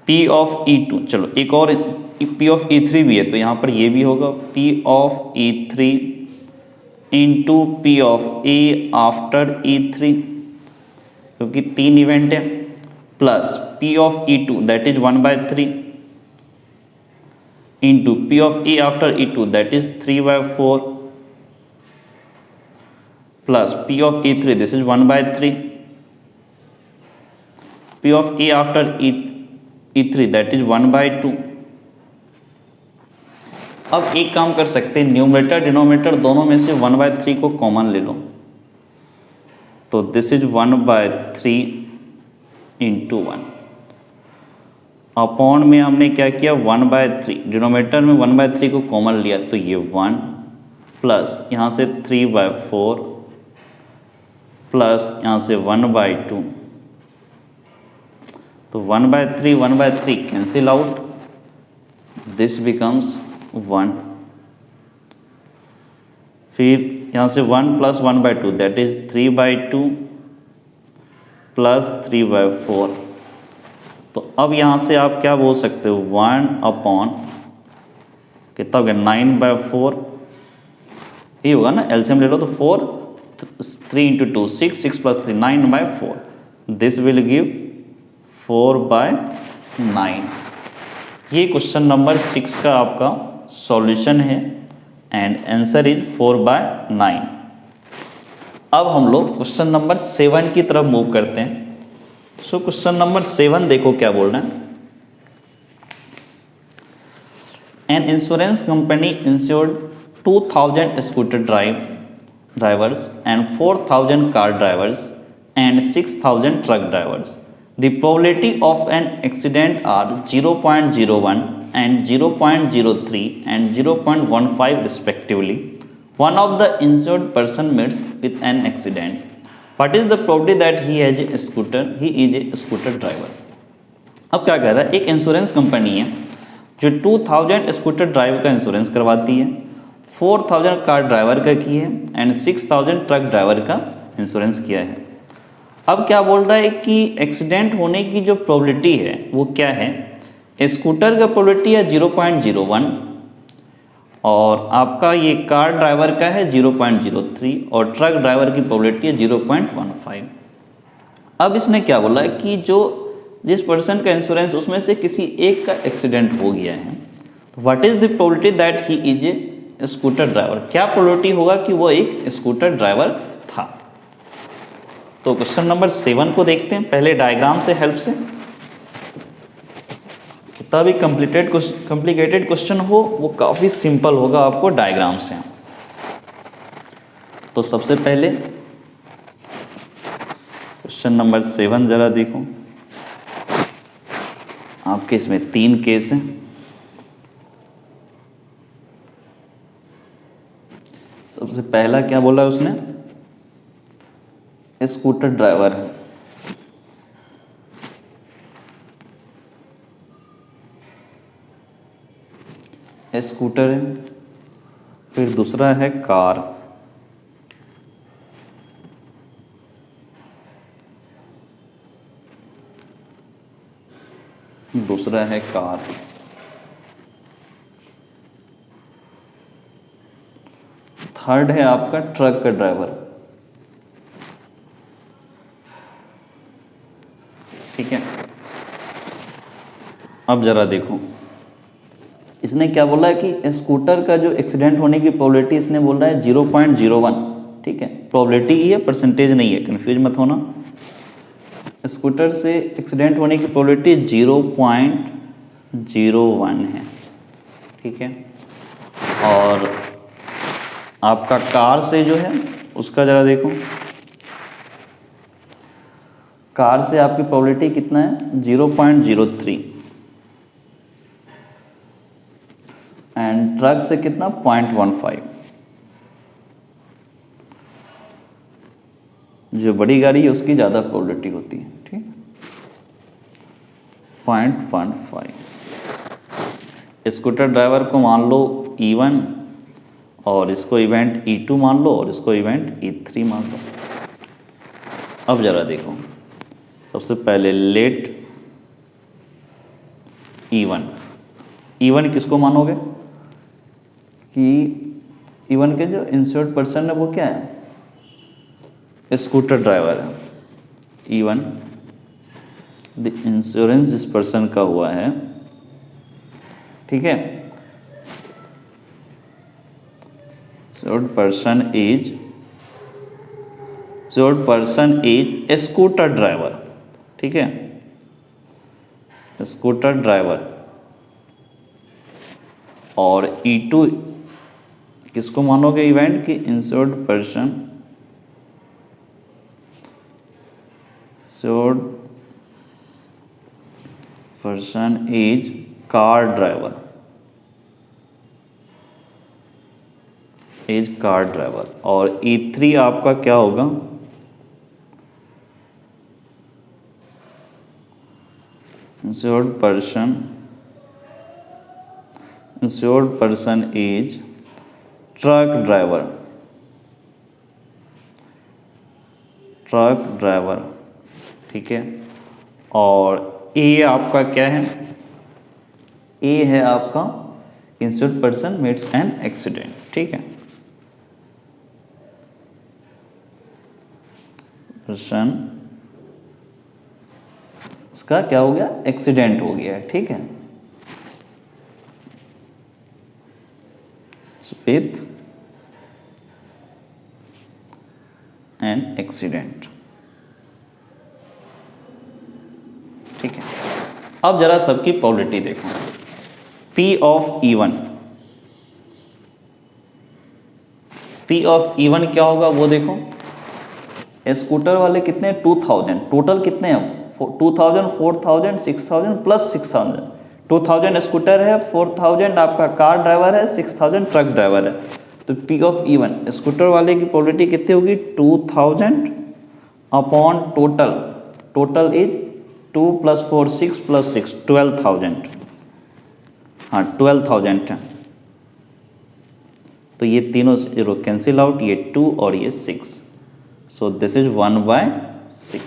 P of E2, चलो एक और P ऑफ E3 भी है तो यहाँ पर ये भी होगा P of E3 into P of A after E3 क्योंकि 3 इवेंट है, plus P of E2 that is 1/3 into P of A after E2 that is 3/4 plus P of E3 this is 1/3 P of A after E3 that is 1/2। अब एक काम कर सकते हैं, numerator denominator दोनों में से 1/3 को कॉमन ले लो, तो दिस इज 1/3 इंटू 1 अपॉन में हमने क्या किया 1/3, डिनोमिनेटर में 1/3 को कॉमन लिया तो ये 1 प्लस यहाँ से 3/4 प्लस यहाँ से 1/2, तो 1/3 कैंसिल आउट, दिस बिकम्स 1, फिर यहाँ से 1 प्लस 1/2 दैट इज 3/2 प्लस 3/4। तो अब यहाँ से आप क्या बोल सकते हो 1 अपॉन कितना हो गया 9/4, ये होगा ना, एलसीएम ले लो तो 4, 3 into 2 6 plus 3 9/4, this will give 4/9। ये क्वेश्चन नंबर 6 का आपका सॉल्यूशन है एंड आंसर इज 4/9। अब हम लोग क्वेश्चन नंबर 7 की तरफ मूव करते हैं। सो क्वेश्चन नंबर 7 देखो क्या बोल रहे हैं, an insurance company insured 2000 scooter drivers and 4000 car drivers and 6000 truck drivers. The probability of an accident are 0.01 and 0.03 and 0.15 respectively. One of the insured person meets with an accident. What is the probability that he is a scooter driver? अब क्या कह रहा है, एक insurance company है जो 2000 scooter driver का insurance करवाती है, 4000 कार ड्राइवर का की है एंड 6000 ट्रक ड्राइवर का इंश्योरेंस किया है। अब क्या बोल रहा है कि एक्सीडेंट होने की जो प्रोबेबिलिटी है वो क्या है, स्कूटर का प्रोबेबिलिटी है 0.01 और आपका ये कार ड्राइवर का है 0.03 और ट्रक ड्राइवर की प्रोबेबिलिटी है 0.15। अब इसने क्या बोला है कि जिस पर्सन का इंश्योरेंस उसमें से किसी एक का एक्सीडेंट हो गया है, what is the probability that he is A scooter driver, क्या प्रोबेबिलिटी होगा कि वो एक स्कूटर ड्राइवर था। तो क्वेश्चन नंबर 7 को देखते हैं पहले डायग्राम से हेल्प से। कितना भी कॉम्प्लिकेटेड क्वेश्चन हो वो काफ़ी सिंपल होगा आपको डायग्राम से। तो सबसे पहले क्वेश्चन नंबर 7 जरा देखो, आपके इसमें 3 केस हैं। सबसे पहला क्या बोला उसने, स्कूटर ड्राइवर है, स्कूटर है। फिर दूसरा है कार, दूसरा है कार। थर्ड है आपका ट्रक का ड्राइवर। ठीक है, अब जरा देखो इसने क्या बोला है कि स्कूटर का जो एक्सीडेंट होने की प्रोबेबिलिटी इसने बोल रहा है 0.01। ठीक है, प्रोबेबिलिटी ही है, परसेंटेज नहीं है, कंफ्यूज मत होना। स्कूटर से एक्सीडेंट होने की प्रोबेबिलिटी 0.01 है। ठीक है, और आपका कार से जो है उसका ज़रा देखो, कार से आपकी प्रोबेबिलिटी कितना है 0.03 एंड ट्रक से कितना 0.15। जो बड़ी गाड़ी है उसकी ज़्यादा प्रोबेबिलिटी होती है। ठीक, 0.15। स्कूटर ड्राइवर को मान लो E1 और इसको इवेंट E2 मान लो और इसको इवेंट E3 मान लो। अब जरा देखो, सबसे पहले लेट E1 किसको मानोगे कि E1 के जो इंश्योर्ड पर्सन है वो क्या है, स्कूटर ड्राइवर है। E1 द इंश्योरेंस जिस पर्सन का हुआ है, ठीक है, insured person is scooter driver. ठीक है, स्कूटर ड्राइवर। और E2 किसको मानोगे इवेंट की insured person is car driver, और E3 आपका क्या होगा, insured person is truck driver. ठीक है, और ए आपका क्या है, ए है आपका insured person meets an accident. ठीक है, पर्सन इसका क्या हो गया, एक्सीडेंट हो गया है। ठीक है, विथ एन एक्सीडेंट। ठीक है, अब जरा सबकी प्रोबेबिलिटी देखो। P ऑफ E1 क्या होगा वो देखो। स्कूटर वाले कितने, 2000, टोटल कितने हैं, 2000, 4000, 6000 प्लस 6000। 2000 स्कूटर है, 4000 आपका कार ड्राइवर है, 6000 ट्रक ड्राइवर है। तो P ऑफ E1 स्कूटर वाले की प्रोबेबिलिटी कितनी होगी, 2000 अपॉन टोटल इज 2 + 4 6 + 6 12,000। हाँ 12,000 है, तो ये तीनों जीरो कैंसिल आउट, ये 2 और ये 6, सो दिस इज 1/6।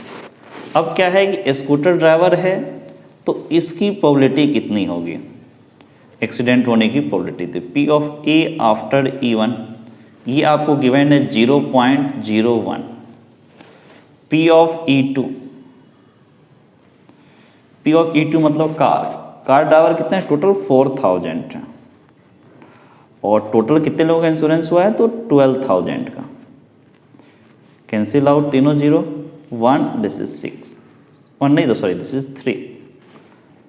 अब क्या है कि स्कूटर ड्राइवर है तो इसकी प्रोबेबिलिटी कितनी होगी, एक्सीडेंट होने की प्रोबेबिलिटी थी। P of A after E1 ये आपको गिवन है 0.01। P of E2, P of E2 मतलब कार ड्राइवर कितने हैं, टोटल 4000 है और टोटल कितने लोगों का इंश्योरेंस हुआ है तो 12000 का। कैंसिल आउट तीनों जीरो, 1 दिस इज 6 1 नहीं तो sorry this is 3,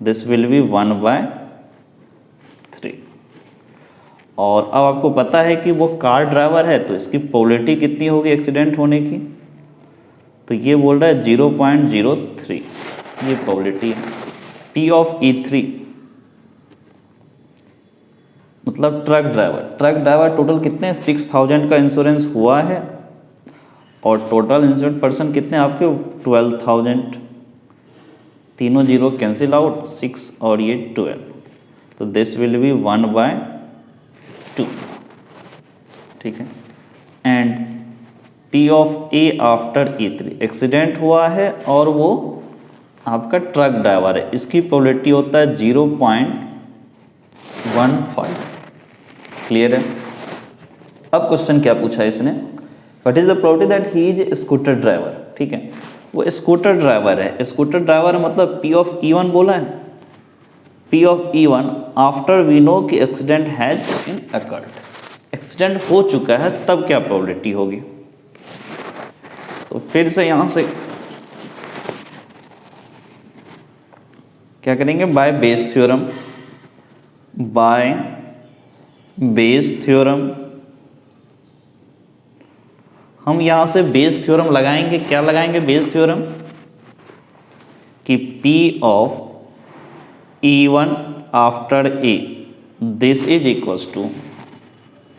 this will be 1/3। और अब आपको पता है कि वो कार ड्राइवर है तो इसकी प्रोबेबिलिटी कितनी होगी एक्सीडेंट होने की, तो ये बोल रहा है 0.03 ये प्रोबेबिलिटी है। पी ऑफ E3 मतलब ट्रक ड्राइवर टोटल कितने 6000 का इंश्योरेंस हुआ है और टोटल इंश्योर्ड पर्सन कितने आपके 12000, तीनों जीरो कैंसिल आउट 6 और ये 12, तो दिस विल बी 1/2, ठीक है। And P of A after E3 accident हुआ है और वो आपका ट्रक ड्राइवर है, इसकी प्रोबेबिलिटी होता है 0.15। क्लियर है। अब क्वेश्चन क्या पूछा है इसने, what is the probability that he is scooter driver, ठीक है। वो स्कूटर ड्राइवर है, स्कूटर ड्राइवर मतलब पी ऑफ E1 बोला है, P of E1 after we know कि accident has in occurred, accident हो चुका है तब क्या प्रोबेबिलिटी होगी। तो फिर से यहां से क्या करेंगे, बाय बेस थ्योरम हम यहां से बेस थ्योरम लगाएंगे। क्या लगाएंगे बेस थ्योरम कि P of E1 after A this is equals to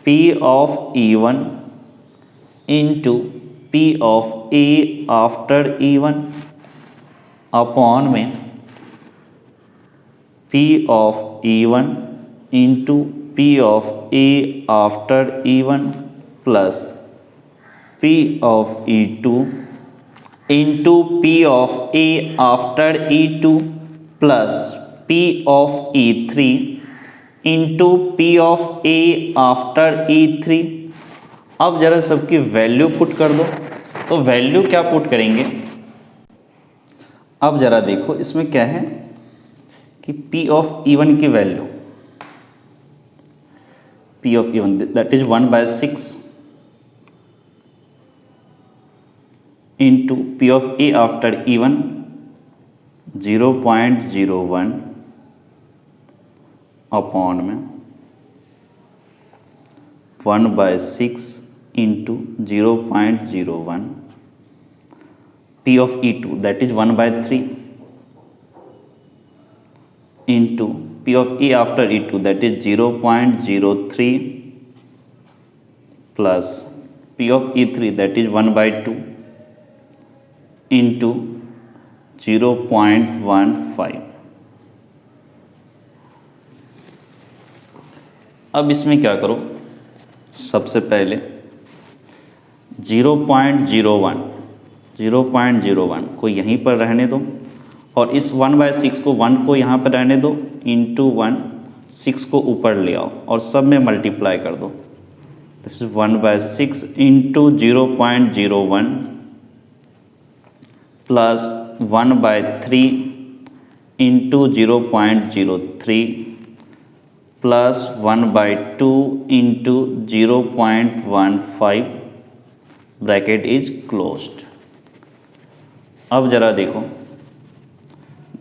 P of E1 into P of A after E1 upon में P of E1 into P of A after E1 plus P of E2 into P of A after E2 plus P of E3 into P of A after E3। अब जरा सबकी value put कर दो, तो value क्या put करेंगे, अब जरा देखो इसमें क्या है कि P ऑफ E1 की value, P of E1 that is 1/6 into P of A after E1 0.01 upon में 1/6 into 0.01 P of E2 that is 1/3 into P of A after E2 that is 0.03 plus P of E3 that is 1/2 into 0.15। अब इसमें क्या करो, सबसे पहले 0.01 को यहीं पर रहने दो और इस 1/6 को 1 को यहाँ पर रहने दो, इंटू 1 6 को ऊपर ले आओ और सब में मल्टीप्लाई कर दो। This is 1/6 into 0.01 plus 1/3 into 0.03 plus 1/2 into 0.15 bracket is closed. अब जरा देखो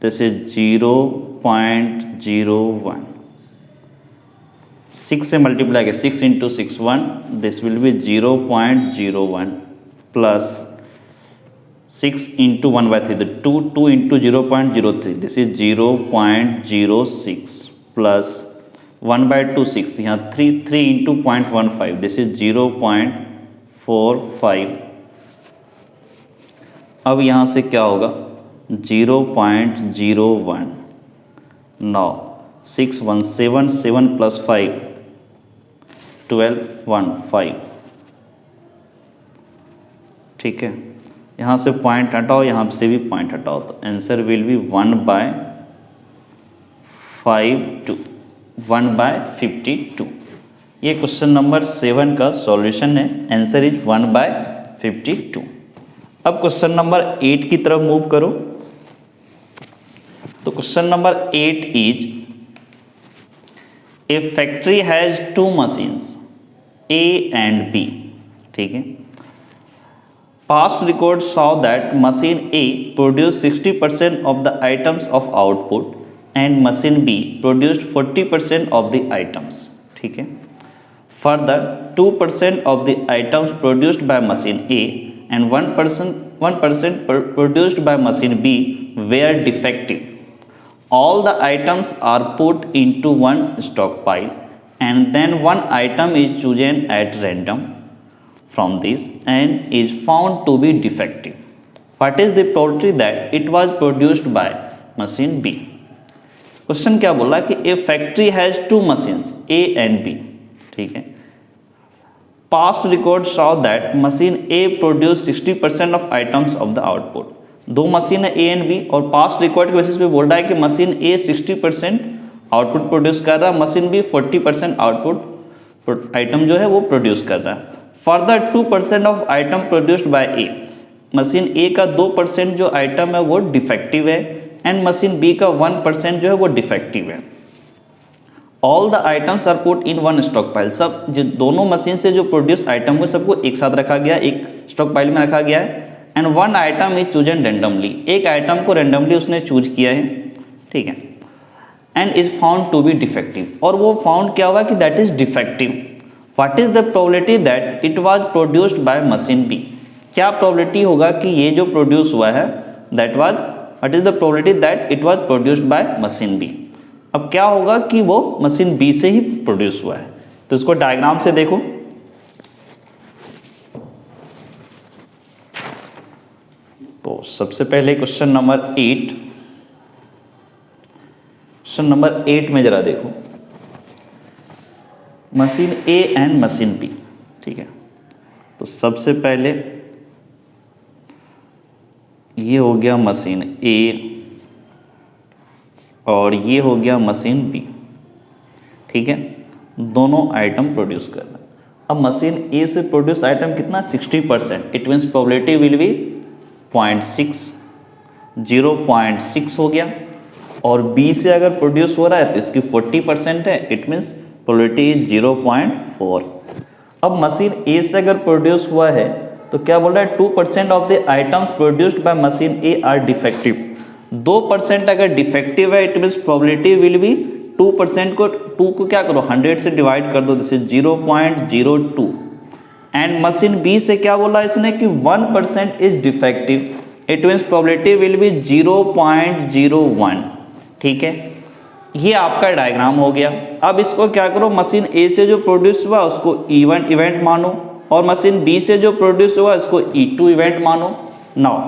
दिस इज 0.01, 6 से मल्टीप्लाई किया 6 into 6 1, this will be 0.01 plus 6 into 1/3 तो 2 इंटू 0.03 दिस इज 0.06 प्लस 1/2 6 यहाँ 3 इंटू 0.15 दिस इज 0.45। अब यहाँ से क्या होगा 0.01, now 6 1 7 7 प्लस 5 12 1 5, ठीक है। यहाँ से पॉइंट हटाओ, यहाँ से भी पॉइंट हटाओ, तो आंसर विल बी 1/52। 1/52। ये क्वेश्चन नंबर 7 का सॉल्यूशन है। Answer is 1/52। अब क्वेश्चन नंबर 8 की तरफ मूव करो। तो question number 8 is a factory has 2 machines A and B। ठीक है। Past records show that machine A produced 60% of the items of output and machine B produced 40% of the items। ठीक है। Further, 2% of the items produced by machine A and 1% produced by machine B were defective. All the items are put into one stockpile and then one item is chosen at random from this and is found to be defective. What is the probability that it was produced by machine B? Question क्या बोला कि a factory has 2 machines A and B। ठीक है। Past record show that machine A produce 60% of items of the output. 2 machine है A and B और past record के basis पे बोल रहा है कि मशीन A 60% आउटपुट प्रोड्यूस कर रहा है, मशीन B 40% आउटपुट आइटम जो है वो प्रोड्यूस कर रहा है। Further 2% of item produced by A, machine A का 2% जो आइटम है वो डिफेक्टिव है एंड मशीन B का 1% जो है वो डिफेक्टिव है। All the items are put in one stock pile. सब जो दोनों मशीन से जो प्रोड्यूस आइटम को सबको एक साथ रखा गया, एक स्टॉक पाइल में रखा गया है। And one item is chosen randomly, एक आइटम को रेंडमली उसने चूज किया है। ठीक है। And is found to be defective, और वो फाउंड क्या हुआ कि that is defective. What is the probability that it was produced by machine B? क्या प्रोबेबिलिटी होगा कि ये जो प्रोड्यूस हुआ है that was, what is the probability that it was produced by machine B? अब क्या होगा कि वो मशीन बी से ही प्रोड्यूस हुआ है। तो इसको डायग्राम से देखो। तो सबसे पहले क्वेश्चन नंबर 8, क्वेश्चन नंबर 8 में जरा देखो, machine A and machine B। ठीक है। तो सबसे पहले ये हो गया मशीन A और ये हो गया मशीन B। ठीक है। दोनों आइटम प्रोड्यूस कर रहे हैं। अब मशीन A से प्रोड्यूस आइटम कितना 60%, it means probability will B 0.6 हो गया। और B से अगर प्रोड्यूस हो रहा है तो इसकी 40% है, इट मीन्स प्रोबेबिलिटी इज 0.4। अब मशीन A से अगर प्रोड्यूस हुआ है तो क्या बोल रहा है 2% of the items produced by machine A are defective. 2% अगर डिफेक्टिव है it means probability will be 2% को 2 को क्या करो 100 से डिवाइड कर दो, जैसे 0.02। एंड मशीन B से क्या बोला इसने कि 1% is defective, it means probability will B 0.01। ठीक है। ये आपका डायग्राम हो गया। अब इसको क्या करो, मशीन A से जो प्रोड्यूस हुआ उसको E1 इवेंट मानो और मशीन B से जो प्रोड्यूस हुआ इसको E2 इवेंट मानो। नाउ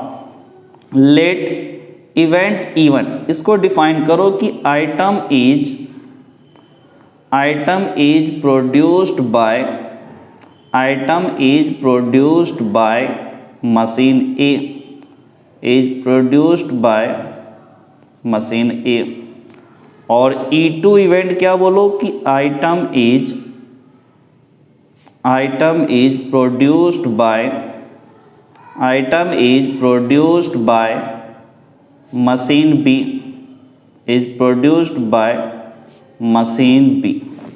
लेट इवेंट E1 इसको डिफाइन करो कि item is produced by machine A, is produced by machine A। और E2 इवेंट क्या बोलो कि item is produced by machine B, is produced by machine B।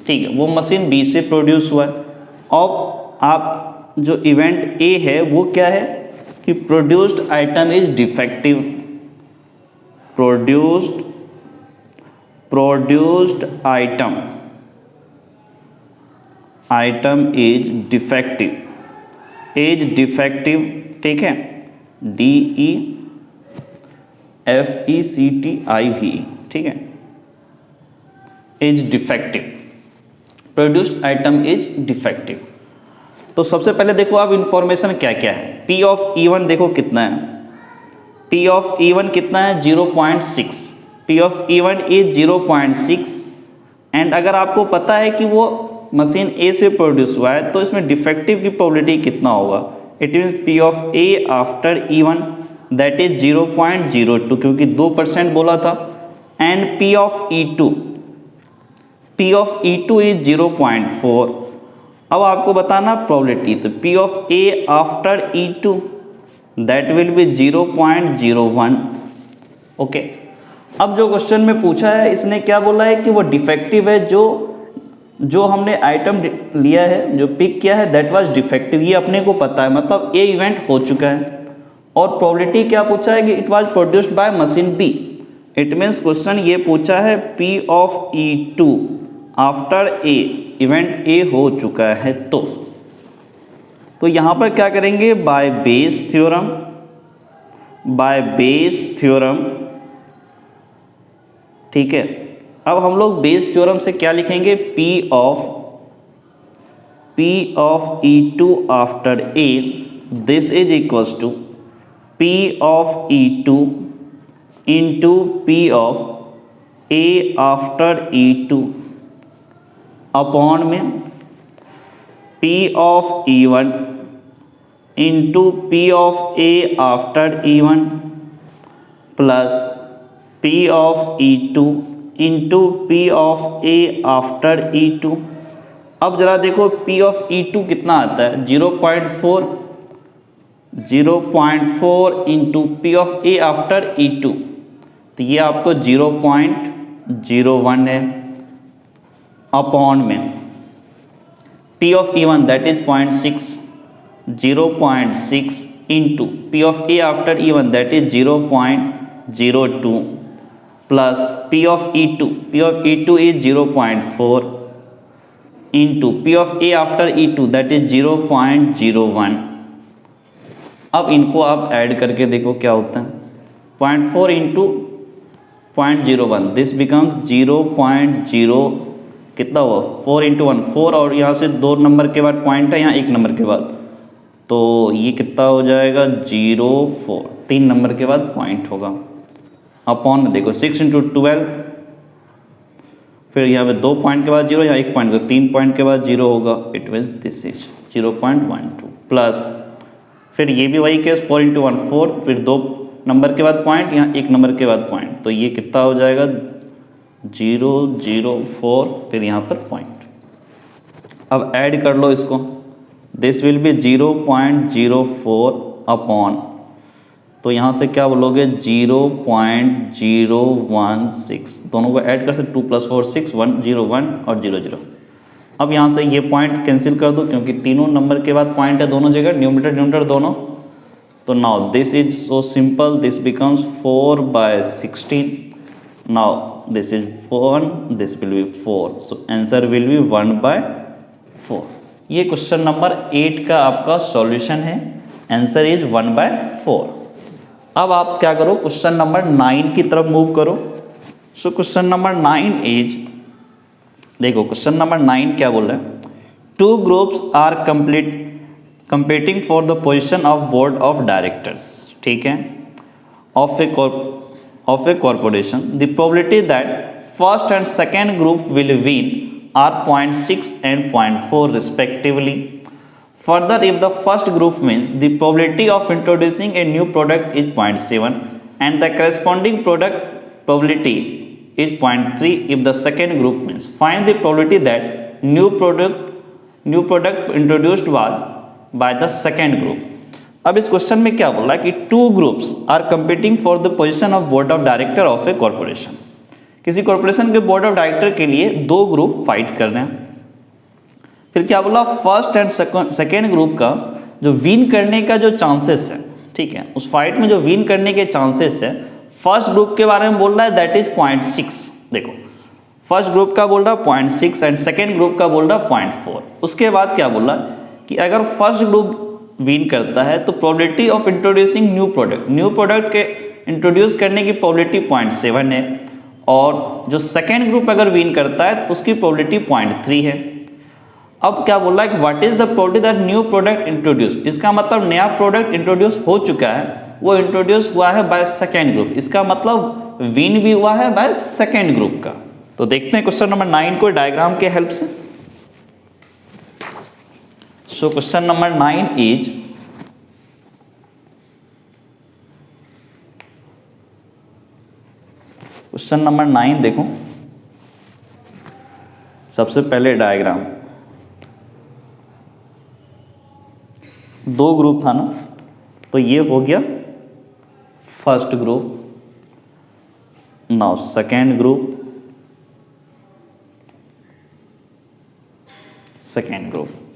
ठीक है। वो मशीन B से प्रोड्यूस हुआ है। अब आप जो इवेंट A है वो क्या है कि produced item is defective, produced item is defective. ठीक है। DEFECTIVE। ठीक है। Is defective, produced item is defective. तो सबसे पहले देखो आप इंफॉर्मेशन क्या क्या है। P ऑफ E1 देखो कितना है, P ऑफ E1 कितना है 0.6, P of E1 is 0.6। And अगर आपको पता है कि वो मशीन A से प्रोड्यूस हुआ है तो इसमें डिफेक्टिव की प्रोबेबिलिटी कितना होगा, it means P of A after E1 that is 0.02 क्योंकि 2% बोला था। And P of E2 P of E2 is 0.4। अब आपको बताना प्रोबेबिलिटी, तो P of A after E2 that will be 0.01। Okay, अब जो क्वेश्चन में पूछा है इसने क्या बोला है कि वो डिफेक्टिव है, जो हमने आइटम लिया है, जो पिक किया है दैट वाज डिफेक्टिव, ये अपने को पता है, मतलब ए इवेंट हो चुका है। और प्रोबेबिलिटी क्या पूछा है कि it was produced by machine B. It means question ये पूछा है P of E2 after A, event A हो चुका है। तो यहाँ पर क्या करेंगे, बाय बेस थ्योरम, ठीक है। अब हम लोग बेस थ्योरम से क्या लिखेंगे, P of E2 after A, this is equals to P of E2 into P of A after E2 upon में P of E1 into P of A after E1 plus P of E2 into P of A after E2। अब जरा देखो P of E2 कितना आता है, 0.4 into P of A after E2, तो ये आपको 0.01 है, अपॉन में P of E1 that is 0.6 into P of A after E1 that is 0.02 plus P of E2 is 0.4 into P of A after E2 that is 0.01। अब इनको आप add करके देखो क्या होता है, 0.4 इंटू 0.01 दिस बिकम्स 0.0, कितना हुआ 4 इंटू 1 4, और यहाँ से 2 नंबर के बाद पॉइंट है, यहाँ 1 नंबर के बाद, तो ये कितना हो जाएगा 0.4, 3 नंबर के बाद पॉइंट होगा, अपॉन में देखो 6 इंटू 12, फिर यहाँ पे 2 पॉइंट के बाद 0, यहाँ 1 पॉइंट, 3 पॉइंट के बाद 0 होगा, it means this is 0.12 plus, फिर ये भी वही केस 4 इंटू 1 4, फिर 2 नंबर के बाद पॉइंट, यहाँ 1 नंबर के बाद पॉइंट, तो ये कितना हो जाएगा 0.04, फिर यहाँ पर पॉइंट। अब ऐड कर लो इसको, दिस विल बी 0.04 अपॉन, तो यहाँ से क्या बोलोगे 0.016, दोनों को ऐड कर सकते, 2 + 4 6 1 0 1 और 0 0। अब यहाँ से ये पॉइंट कैंसिल कर दो, क्योंकि तीनों नंबर के बाद पॉइंट है दोनों जगह, न्यूमरेटर दोनों, तो now this is so simple, this becomes 4/16, now this is 1, this will be 4, so answer will be 1/4। ये क्वेश्चन नंबर 8 का आपका सॉल्यूशन है, आंसर इज 1/4। अब आप क्या करो, क्वेश्चन नंबर 9 की तरफ मूव करो। सो क्वेश्चन नंबर 9 इज, देखो क्वेश्चन नंबर 9 क्या बोल रहा है, 2 groups are competing for the position of board of directors, ठीक है, of a corporation. The probability that first and second group will win are 0.6 and 0.4 respectively. Further, if the first group wins, the probability of introducing a new product is 0.7 and the corresponding product probability is 0.3 if the second group wins. Find the probability that new product introduced was by the second group. अब इस question में क्या बोला कि 2 groups are competing for the position of board of director of a corporation. किसी corporation के board of director के लिए 2 ग्रुप फाइट कर रहे हैं। फिर क्या बोला, फर्स्ट एंड सेकेंड ग्रुप का जो विन करने का जो चांसेस है, ठीक है, उस फाइट में जो विन करने के चांसेस है, फर्स्ट ग्रुप के बारे में बोल रहा है दैट इज 0.6। देखो फर्स्ट ग्रुप का बोल रहा है 0.6 एंड सेकेंड ग्रुप का बोल रहा है 0.4। उसके बाद क्या बोल रहा है कि अगर फर्स्ट ग्रुप विन करता है तो probability of introducing new product के इंट्रोड्यूस करने की प्रोबेबिलिटी 0.7 है, और जो सेकेंड ग्रुप अगर विन करता है तो उसकी प्रोबेबिलिटी 0.3 है। अब क्या बोल रहा है कि what is the probability that new product introduce, इसका मतलब नया प्रोडक्ट इंट्रोड्यूस हो चुका है, वो इंट्रोड्यूस हुआ है बाय सेकेंड ग्रुप, इसका मतलब विन भी हुआ है बाय सेकेंड ग्रुप का। तो देखते हैं क्वेश्चन नंबर 9 को डायग्राम के हेल्प से। So question number 9 is, question number 9 देखो, सबसे पहले डायग्राम, 2 ग्रुप था ना, तो ये हो गया first group. Now second group,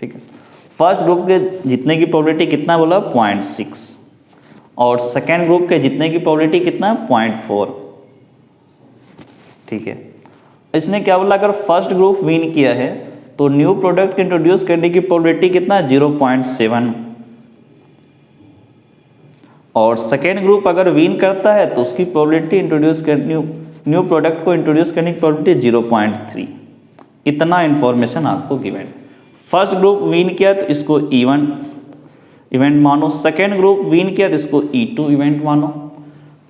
ठीक है। फर्स्ट ग्रुप के जीतने की प्रोबेबिलिटी कितना बोला, 0.6, और सेकेंड ग्रुप के जीतने की प्रोबेबिलिटी कितना है, 0.4, ठीक है। इसने क्या बोला, अगर फर्स्ट ग्रुप विन किया है तो न्यू प्रोडक्ट इंट्रोड्यूस करने की प्रोबेबिलिटी कितना है, 0.7, और सेकेंड ग्रुप अगर विन करता है तो उसकी प्रोबेबिलिटी इंट्रोड्यूस कर न्यू प्रोडक्ट को इंट्रोड्यूस करने की प्रोबेबिलिटी 0.3। इतना इंफॉर्मेशन आपको गिवन। फर्स्ट ग्रुप विन किया तो इसको E1 इवेंट मानो, सेकेंड ग्रुप विन किया तो इसको E2 इवेंट मानो।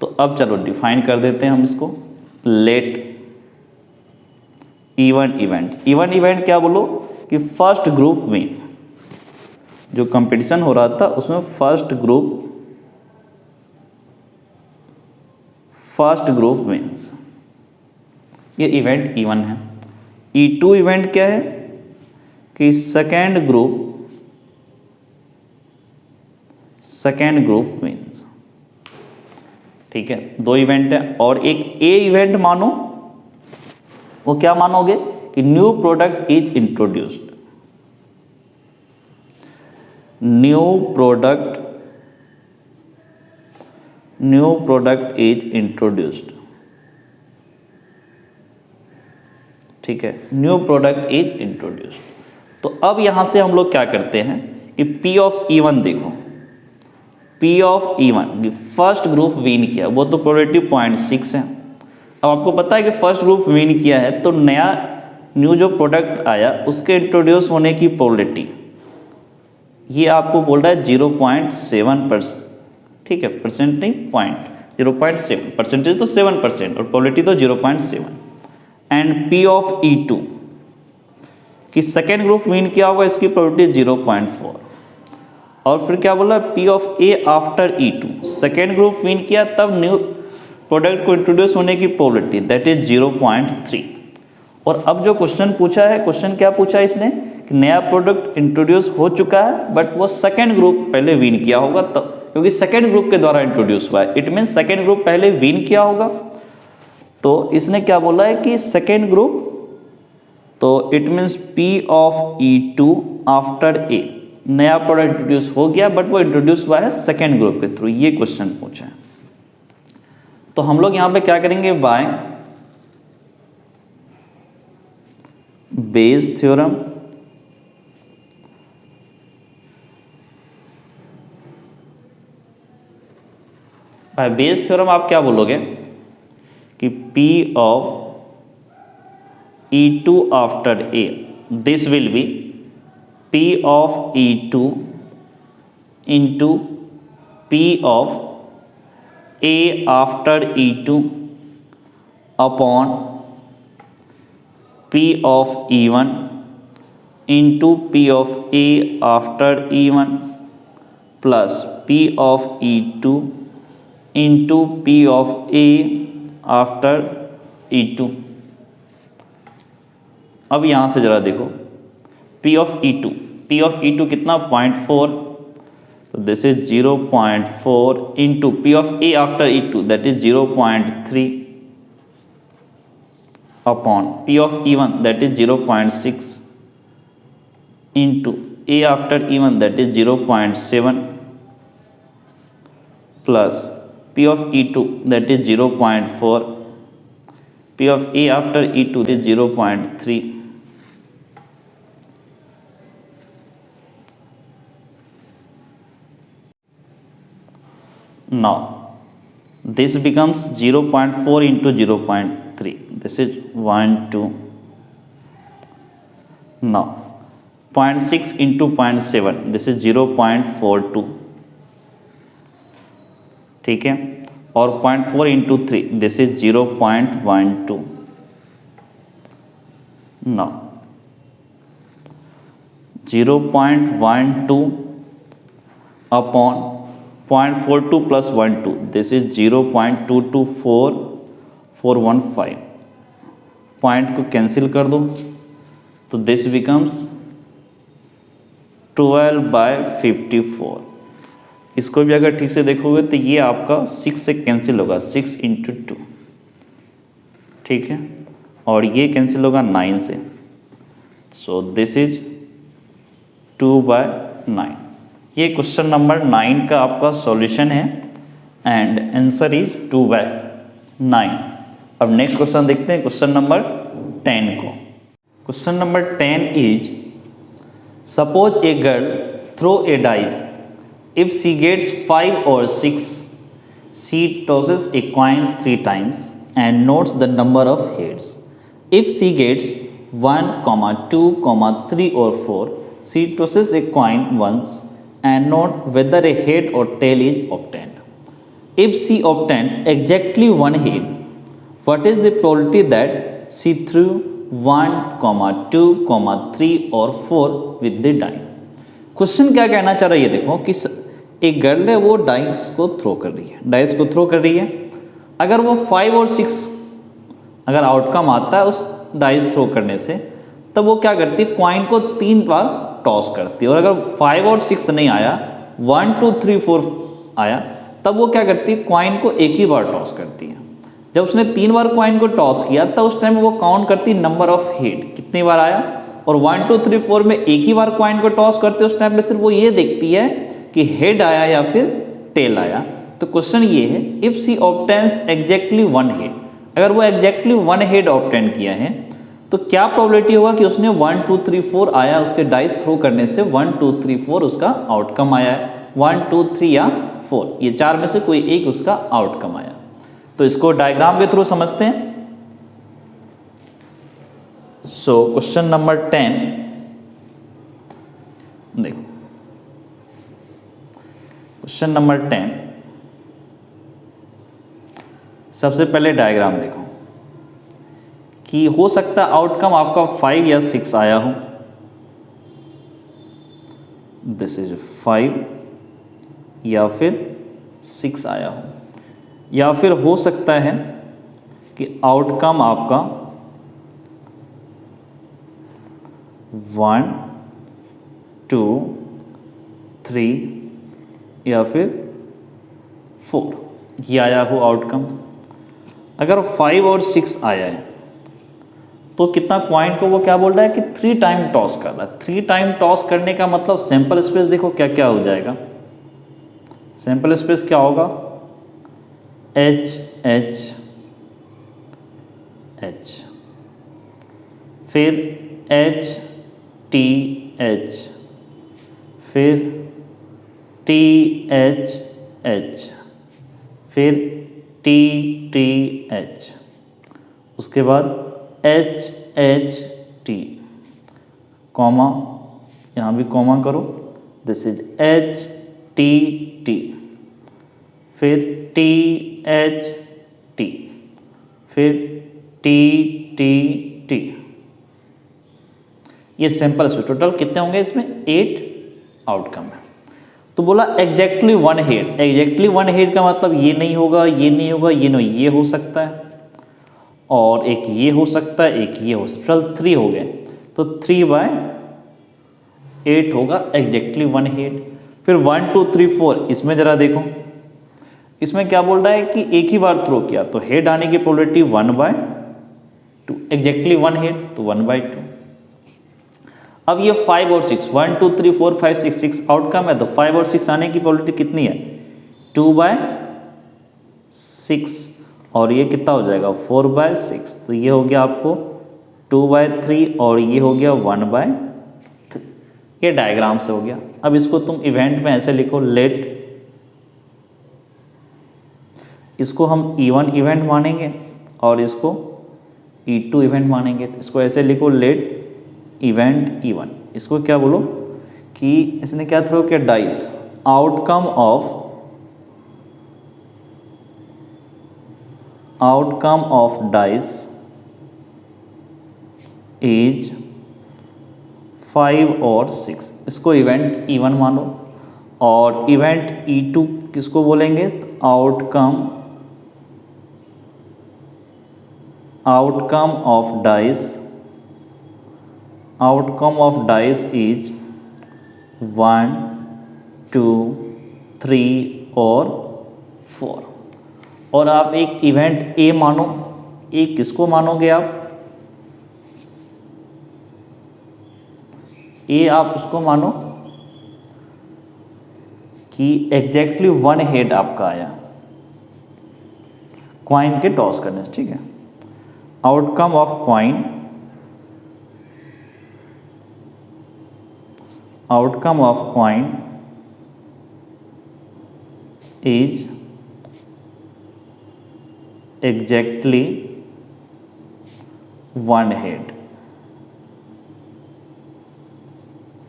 तो अब चलो डिफाइन कर देते हैं हम इसको। लेट E1 इवेंट क्या बोलो कि फर्स्ट ग्रुप विन, जो कंपटीशन हो रहा था उसमें फर्स्ट ग्रुप विन्स, ये इवेंट E1 है। E2 इवेंट क्या है कि सेकेंड ग्रुप विन्स, ठीक है। 2 इवेंट है, और एक ए इवेंट मानो, वो क्या मानोगे कि new product is introduced, new product is introduced, ठीक है, न्यू प्रोडक्ट इज इंट्रोड्यूस्ड। तो अब यहां से हम लोग क्या करते हैं कि P ऑफ E1 देखो, P of E1 first group win किया, वो तो प्रोबेबिलिटी 0.6 है। अब आपको पता है कि फर्स्ट ग्रुप विन किया है तो न्यू जो प्रोडक्ट आया उसके इंट्रोड्यूस होने की प्रोबेबिलिटी, ये आपको बोल रहा है 0.7%, ठीक है, परसेंट नहीं, 0.7, परसेंटेज तो 7% और प्रोबेबिलिटी तो 0.7। एंड P ऑफ E2 कि सेकेंड ग्रुप विन किया होगा, इसकी प्रोबेबिलिटी 0.4, और फिर क्या बोला P of A after E2, second group win किया तब न्यू प्रोडक्ट को इंट्रोड्यूस होने की प्रोबेबिलिटी दैट इज 0.3। और अब जो क्वेश्चन पूछा है, क्वेश्चन क्या पूछा है इसने कि नया प्रोडक्ट इंट्रोड्यूस हो चुका है बट वो सेकेंड ग्रुप पहले विन किया होगा तब, क्योंकि सेकेंड ग्रुप के द्वारा इंट्रोड्यूस हुआ है, इट मीन सेकेंड ग्रुप पहले विन किया होगा। तो इसने क्या बोला है कि सेकेंड ग्रुप, तो it means P of E2 after A, नया प्रोडक्ट इंट्रोड्यूस हो गया बट वो इंट्रोड्यूस हुआ है सेकेंड ग्रुप के थ्रू, ये क्वेश्चन पूछा है। तो हम लोग यहां पे क्या करेंगे, by Bayes theorem, by Bayes theorem आप क्या बोलोगे कि P of E2 after A, this will be P of E2 into P of A after E2 upon P of E1 into P of A after E1 plus P of E2 into P of A after E2। अब यहां से जरा देखो P of E2 कितना 0.4, तो this is 0.4 into P of A after E2 that is 0.3 upon P of E1 that is 0.6 into A after E1 that is 0.7 plus P of E2 that is 0.4, P of A after E2 is 0.3। Now this becomes 0.4 into 0.3, this is 1 2, now 0.6 into 0.7, this is 0.42, ठीक है, और 0.4 into 3, this is 0.12, now 0.12 upon 0.42 plus 12, this is 0.224415, point को cancel कर दो, तो this becomes 12/54। इसको भी अगर ठीक से देखोगे तो ये आपका 6 से कैंसिल होगा, 6 × 2, ठीक है, और ये कैंसिल होगा 9 से, सो दिस इज 2/9। ये क्वेश्चन नंबर 9 का आपका सॉल्यूशन है एंड आंसर इज 2/9। अब नेक्स्ट क्वेश्चन देखते हैं, क्वेश्चन नंबर 10 को। Question number 10 is suppose a girl throw a dice, if she gets 5 or 6, she tosses a coin 3 times and notes the number of heads. If she gets 1, 2, 3 or 4, she tosses a coin once and note whether a head or tail is obtained. If she obtained exactly one head, what is the probability that she threw 1, 2, 3 or 4 with the die? Question क्या कहना चाह रहा है, ये देखो कि एक girl है वो डाइस को थ्रो कर रही है, डाइस को थ्रो कर रही है। अगर वो 5 और 6 अगर आउटकम आता है उस डाइस थ्रो करने से, तब वो क्या करती है, कॉइन को 3 बार टॉस करती है। और अगर 5 और 6 नहीं आया, 1, 2, 3, 4 आया, तब वो क्या करती है, कॉइन को एक ही बार टॉस करती है। जब उसने 3 बार कॉइन को टॉस किया तब उस टाइम वो काउंट करती नंबर ऑफ हेड, कितनी बार आया, और 1, 2, 3, 4 में एक ही बार कॉइन को टॉस करते उस टाइम पे सिर्फ वो ये देखती है कि हेड आया या फिर टेल आया। तो क्वेश्चन ये है, if she obtains exactly 1 head, अगर वो एग्जैक्टली 1 हेड ऑब्टेन किया है तो क्या प्रोबेबिलिटी होगा कि उसने 1, 2, 3, 4 आया, उसके डाइस थ्रो करने से 1, 2, 3, 4 उसका आउटकम आया है, 1, 2, 3 या 4, ये 4 में से कोई एक उसका आउटकम आया। तो इसको डायग्राम के थ्रू समझते हैं। सो क्वेश्चन नंबर 10 देखो, क्वेश्चन नंबर 10 सबसे पहले डायग्राम देखो कि हो सकता है आउटकम आपका 5 या 6 आया हो, दिस इज 5 या फिर 6 आया हो, या फिर हो सकता है कि आउटकम आपका 1, 2, 3 या फिर 4 ये आया हो आउटकम। अगर 5 और 6 आया है तो कितना पॉइंट को वो क्या बोल रहा है कि 3 टाइम टॉस कर रहा है। 3 टाइम टॉस करने का मतलब सैंपल स्पेस देखो क्या क्या हो जाएगा। सैंपल स्पेस क्या होगा, H H H, फिर H T H, फिर T H H, फिर T T H, उसके बाद H H T, कॉमा, यहाँ भी कॉमा करो, this is H T T, फिर T H T, फिर T T T। ये सैंपल स्पेस टोटल कितने होंगे इसमें, 8 आउटकम है। तो बोला एग्जैक्टली 1 हेड, एग्जैक्टली 1 हेड का मतलब ये नहीं होगा, ये नहीं होगा, ये नहीं, ये हो सकता है और एक ये हो सकता है, एक ये हो सकता है, टोटल 3 हो गए। तो 3/8 होगा एग्जैक्टली 1 हेड। फिर 1, 2, 3, 4 इसमें जरा देखो, इसमें क्या बोल रहा है कि एक ही बार थ्रो किया तो हेड आने की प्रोबेबिलिटी 1/2, एग्जैक्टली 1 हेड तो 1/2। अब ये 5 और 6, 1, 2, 3, 4, 5, 6 आउटकम है, तो 5 और 6 आने की प्रोबेबिलिटी कितनी है, 2/6, और ये कितना हो जाएगा 4/6। तो ये हो गया आपको 2/3 और ये हो गया 1/3। ये डायग्राम से हो गया। अब इसको तुम इवेंट में ऐसे लिखो, लेट, इसको हम E1 इवेंट मानेंगे और इसको E2 इवेंट मानेंगे। तो इसको ऐसे लिखो, लेट इवेंट E1। इसको क्या बोलो कि इसने क्या थ्रो किया, dice, outcome of dice is 5 और 6, इसको इवेंट E1 मानो। और इवेंट E2 किसको बोलेंगे, तो outcome of dice outcome of dice is 1, 2, 3 और 4। और आप एक इवेंट ए मानो, ए किसको मानोगे आप? ए आप उसको मानो कि एग्जैक्टली 1 हेड आपका आया क्वाइन के टॉस करने से, ठीक है। Outcome of coin, outcome of coin is exactly 1 head,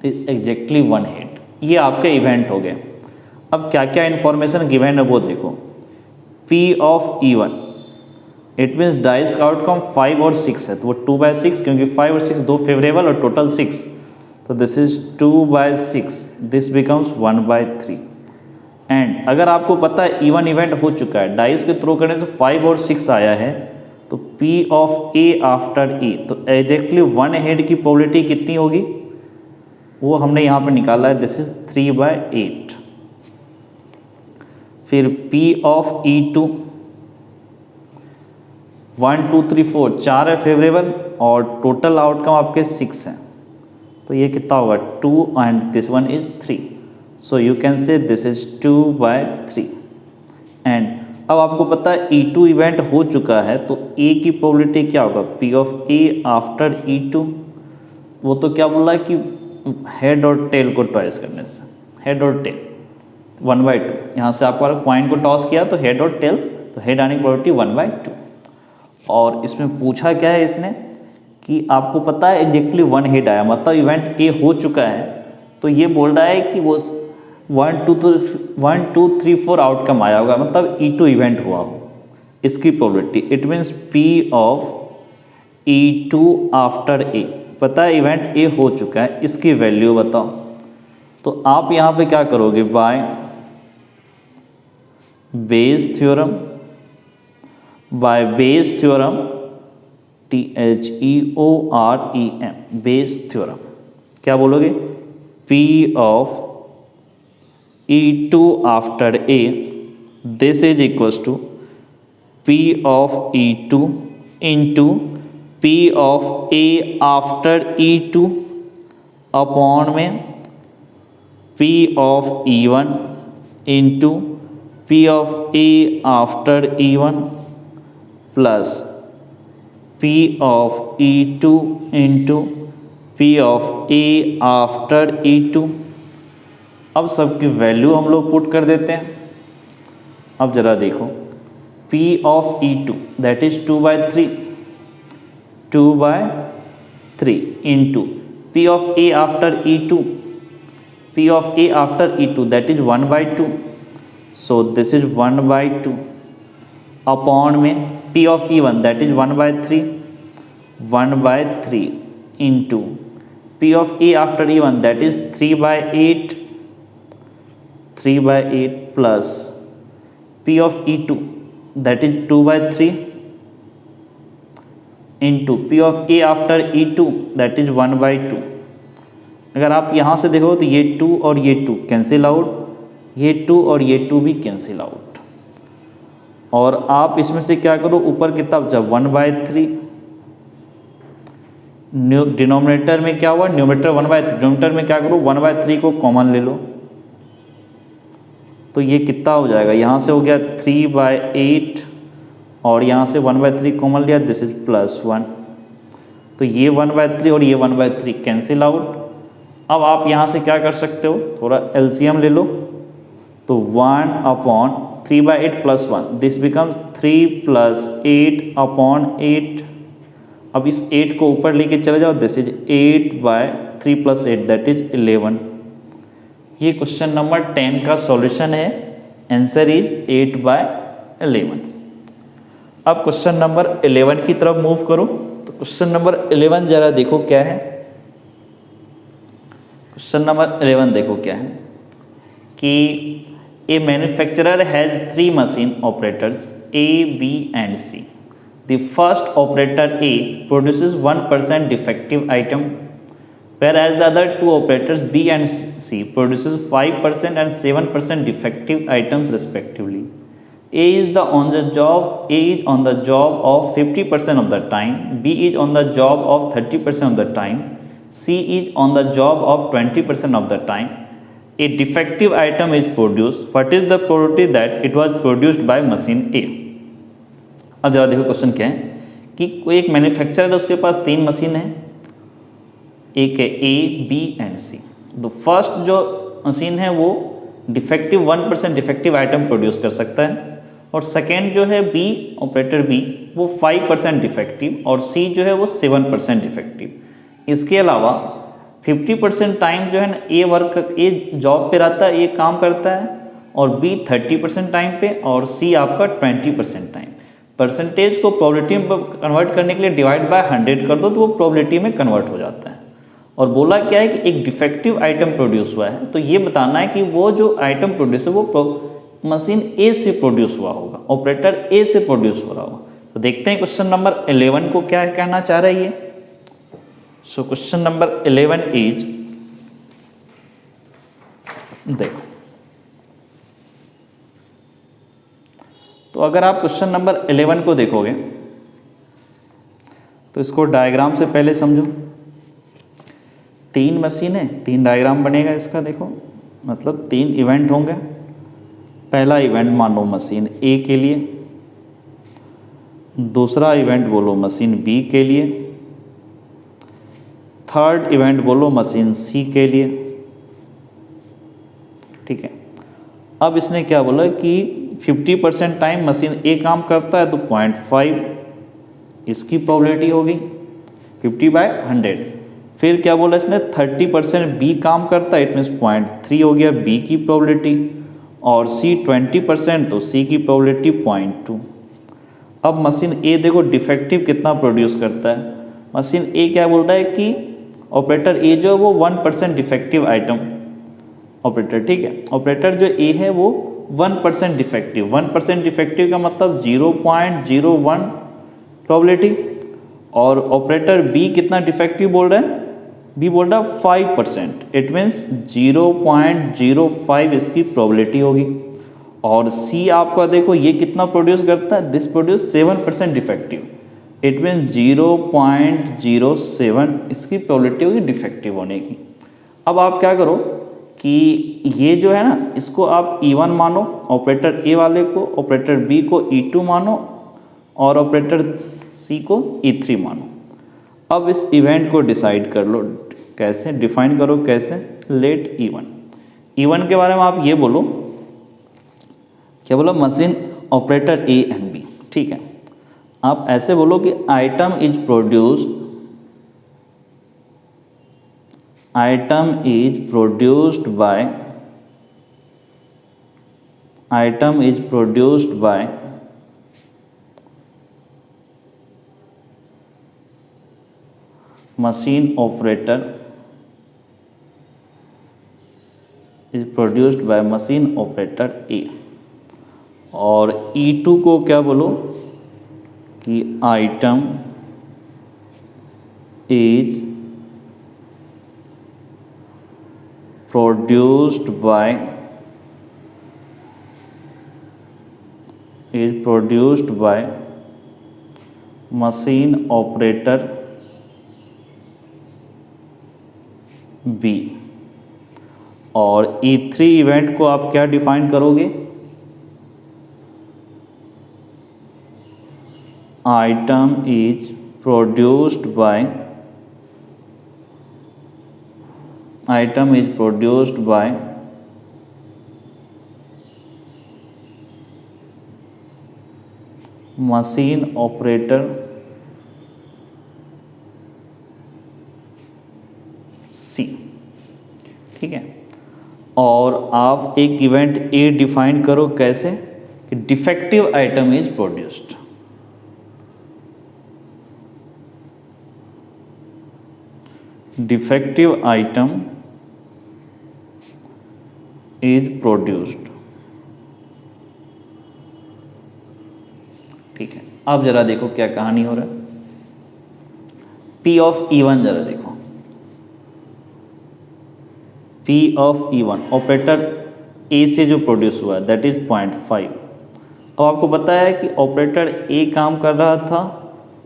exactly 1 head. ये आपके इवेंट हो गए। अब क्या क्या इंफॉर्मेशन गिवन है वो देखो। P of E1, it means dice का आउटकम 5 और 6 है, तो वो 2/6, क्योंकि 5 और 6 दो फेवरेबल और टोटल 6, तो this is 2/6, this becomes 1/3। And अगर आपको पता है E1 इवेंट हो चुका है, डाइस के थ्रो करने से 5 और 6 आया है, तो P of A after E, तो एग्जैक्टली 1 हेड की प्रोबेबिलिटी कितनी होगी वो हमने यहाँ पर निकाला है, दिस इज 3/8। फिर P ऑफ E2, 1, 2, 3, 4 4 है फेवरेबल और टोटल आउटकम आपके 6 हैं, तो ये कितना होगा 2 and this one is 3, so you can say this is 2/3। And अब आपको पता है E2 इवेंट हो चुका है, तो A की प्रोबेबिलिटी क्या होगा? P of A after E2, वो तो क्या बोल रहा है कि हेड और टेल को टॉस करने से, हेड और टेल 1/2, यहाँ से आपको क्वाइन को टॉस किया तो हेड और टेल, तो हेड आने की प्रोबेबिलिटी 1/2। और इसमें पूछा क्या है इसने कि आपको पता है एग्जैक्टली 1 हेड आया, मतलब इवेंट ए हो चुका है, तो ये बोल रहा है कि वो 1, 2, 3, 4 आउटकम आया होगा, मतलब E2 इवेंट हुआ हो, इसकी probability. It means P of E2 after A, पता है इवेंट ए हो चुका है, इसकी वैल्यू बताओ। तो आप यहाँ पे क्या करोगे? By Bayes theorem, by Bayes theorem, THEOREM, Bayes theorem, क्या बोलोगे? P of E2 after A, this is equals to P of E2 into P of A after E2 upon में P of E1 into P of A after E1 plus P of E2 into P of A after E2। अब सबकी value हम लोग put कर देते हैं। अब ज़रा देखो, P of E2 that is 2/3, 2/3 into P of A after E2, P of A after E2 that is 1/2, so this is 1/2 upon में P of E1 that is 1/3, 1/3 into P of A after E1 that is 3/8, 3/8 plus P of E2 that is 2/3 into P of A after E2 that is 1/2। अगर आप यहाँ से देखो तो ये 2 और ये 2 कैंसिल आउट, ये 2 और ये 2 भी कैंसिल आउट। और आप इसमें से क्या करो, ऊपर कितना बचा? 1/3। डिनोमिनेटर में क्या हुआ? न्यूमरेटर 1/3, डिनोमिनेटर में क्या करो? 1/3 को कॉमन ले लो, तो ये कितना हो जाएगा? यहाँ से हो गया 3/8 और यहाँ से 1/3 कॉमन लिया, दिस इज +1, तो ये 1/3 और ये 1/3 कैंसिल आउट। अब आप यहाँ से क्या कर सकते हो, थोड़ा एलसीएम ले लो, तो 1/3/8 + 1 दिस बिकम्स 3 + 8/8। अब इस 8 को ऊपर लेके चले जाओ, दिस इज 8/3 + 8 दैट इज 11। ये क्वेश्चन नंबर 10 का सॉल्यूशन है, आंसर इज 8/11। अब क्वेश्चन नंबर 11 की तरफ मूव करो, तो क्वेश्चन नंबर 11 जरा देखो क्या है। क्वेश्चन नंबर 11 देखो क्या है कि a manufacturer has 3 machine operators A, B and C. The first operator A produces 1% defective item whereas the other two operators B and C produces 5% and 7% defective items respectively. A is on the job of 50% of the time, B is on the job of 30% of the time, C is on the job of 20% of the time. A defective item is produced. What is the probability that it was produced by machine A? अब जरा देखो question क्या है कि कोई एक manufacturer है, उसके पास 3 मशीन है, एक है A, B एंड C. तो फर्स्ट जो मशीन है वो डिफेक्टिव 1% डिफेक्टिव आइटम प्रोड्यूस कर सकता है, और सेकेंड जो है B, ऑपरेटर B, वो 5% डिफेक्टिव, और C जो है वो 7% डिफेक्टिव. इसके अलावा 50% टाइम जो है ना ए जॉब पे रहता है, ए काम करता है, और B 30% टाइम पे, और C आपका 20% टाइम. परसेंटेज को प्रोबेबिलिटी में कन्वर्ट करने के लिए डिवाइड बाय 100 कर दो तो वो प्रोबेबिलिटी में कन्वर्ट हो जाता है. और बोला क्या है कि एक डिफेक्टिव आइटम प्रोड्यूस हुआ है, तो ये बताना है कि वो जो आइटम प्रोड्यूस है वो मशीन ए से प्रोड्यूस हुआ होगा, ऑपरेटर ए से प्रोड्यूस हो रहा होगा. तो देखते हैं क्वेश्चन नंबर 11 को क्या कहना चाह रहा है ये. सो क्वेश्चन नंबर 11 इज, देखो तो अगर आप क्वेश्चन नंबर 11 को देखोगे तो इसको डायग्राम से पहले समझो. 3 मशीन है, 3 डायग्राम बनेगा इसका. देखो मतलब 3 इवेंट होंगे. पहला इवेंट मान लो मशीन ए के लिए, दूसरा इवेंट बोलो मशीन बी के लिए, थर्ड इवेंट बोलो मशीन सी के लिए. ठीक है. अब इसने क्या बोला कि 50% टाइम मशीन ए काम करता है तो 0.5 इसकी प्रोबेबिलिटी होगी 50/100. फिर क्या बोला इसने 30% बी काम करता है, इट मीन्स 0.3 हो गया बी की प्रोबेबिलिटी, और सी 20% तो सी की प्रोबेबिलिटी 0.2. अब मशीन ए देखो डिफेक्टिव कितना प्रोड्यूस करता है. मशीन ए क्या बोल रहा है कि ऑपरेटर ए जो है वो 1% डिफेक्टिव आइटम ऑपरेटर. ठीक है. ऑपरेटर जो ए है वो 1% डिफेक्टिव. 1% डिफेक्टिव का मतलब 0.01 प्रोबेबिलिटी. और ऑपरेटर बी कितना डिफेक्टिव बोल रहा है, बी बोल रहा है 5%, इट मीन्स 0.05 इसकी प्रोबेबिलिटी होगी. और सी आपका देखो ये कितना प्रोड्यूस करता है, this produce 7% defective, it means 0.07 इसकी प्रोबेबिलिटी होगी डिफेक्टिव होने की. अब आप क्या करो कि ये जो है ना इसको आप E1 मानो, ऑपरेटर ए वाले को, ऑपरेटर बी को E2 मानो, और ऑपरेटर सी को E3 मानो. अब इस इवेंट को डिसाइड कर लो, कैसे डिफाइन करो, कैसे. लेट E1 के बारे में आप ये बोलो, क्या बोला, machine operator A and B. ठीक है. आप ऐसे बोलो कि item is produced by machine operator A. और E2 को क्या बोलो कि item is produced by machine operator B. और E3 इवेंट को आप क्या डिफाइन करोगे, item is produced by machine operator C. ठीक है. और आप एक इवेंट ए डिफाइन करो, कैसे कि defective item is produced. Defective item is produced. ठीक है. अब जरा देखो क्या कहानी हो रहा है. P of E1 जरा देखो. P ऑफ E1 ऑपरेटर ए से जो प्रोड्यूस हुआ है दैट इज 0.5। अब आपको पता है कि ऑपरेटर ए काम कर रहा था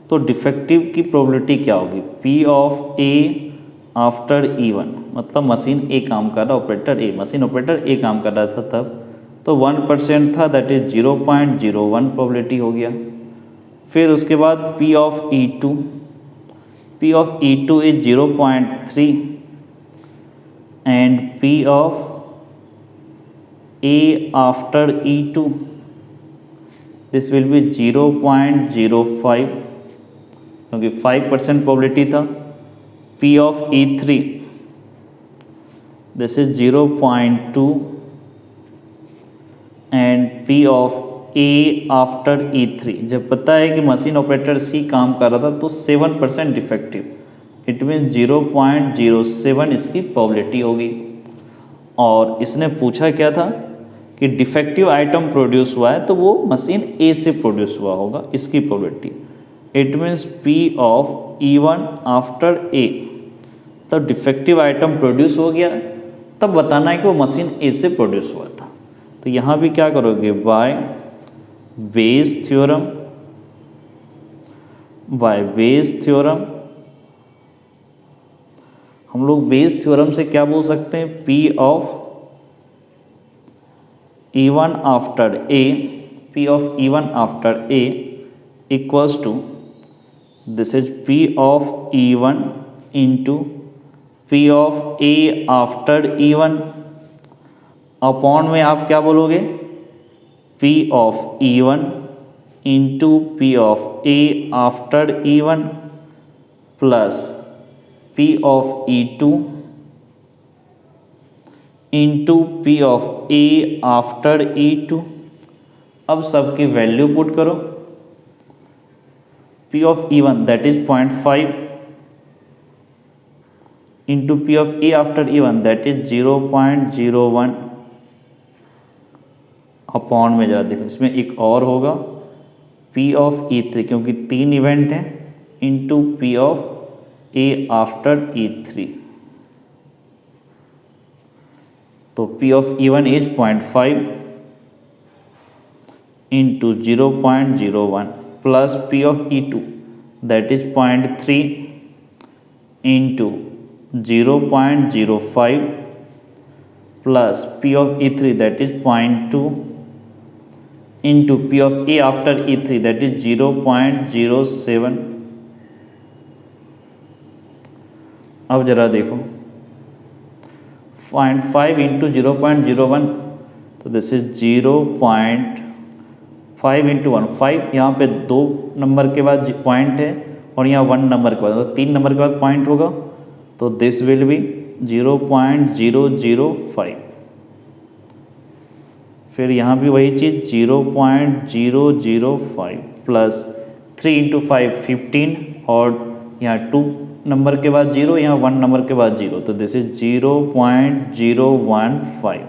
तो डिफेक्टिव की प्रोबेबिलिटी क्या होगी, P of A after E1, मतलब मशीन ए काम कर रहा, ऑपरेटर ए, मशीन ऑपरेटर ए काम कर रहा था तब, तो 1% था दैट इज 0.01 प्रोबेबिलिटी हो गया। फिर उसके बाद P of E2, P of E2 is 0.3 and P of A after E2 this will be 0.05 क्योंकि 5% प्रोबेबिलिटी था। P of E3 this is 0.2 and P of A after E3, जब पता है कि मशीन ऑपरेटर C काम कर रहा था तो 7% डिफेक्टिव, इट मीन 0.07 इसकी प्रोबेबिलिटी होगी। और इसने पूछा क्या था कि डिफेक्टिव आइटम प्रोड्यूस हुआ है तो वो मशीन A से प्रोड्यूस हुआ होगा, इसकी probability, it means P of E1 after A, तब डिफेक्टिव आइटम प्रोड्यूस हो गया, तब बताना है कि वो मशीन A से प्रोड्यूस हुआ था। तो यहाँ भी क्या करोगे, by Bayes theorem, by Bayes theorem हम लोग बेस थ्योरम से क्या बोल सकते हैं, P of E1 after A, P of E1 after A equals to this is P of E1 into P of A after E1 upon में आप क्या बोलोगे, P of E1 into P of A after E1 plus P of E2 into P of A after E2। अब सबकी value put करो, P of E1 that is 0.5 into P of A after E1 that is 0.01 upon में, जरा देखो इसमें एक और होगा P ऑफ E3 क्योंकि 3 इवेंट हैं into P of A after E3, तो P of E1 is 0.5 into 0.01 plus P of E2 that is 0.3 into 0.05 plus P of E3 that is 0.2 into P of A after E3 that is 0.07। अब जरा देखो 0.5 into 0.01 तो this is 0.5 into 1, 5 यहाँ पे 2 number के बाद point है और यहाँ 1 नंबर के बाद, तो 3 नंबर के बाद पॉइंट होगा, तो दिस विल बी 0.005। फिर यहाँ भी वही चीज़ 0.005 प्लस 3 इंटू 5 15 और यहाँ 2 नंबर के बाद 0, यहाँ 1 नंबर के बाद 0, तो दिस इज 0.015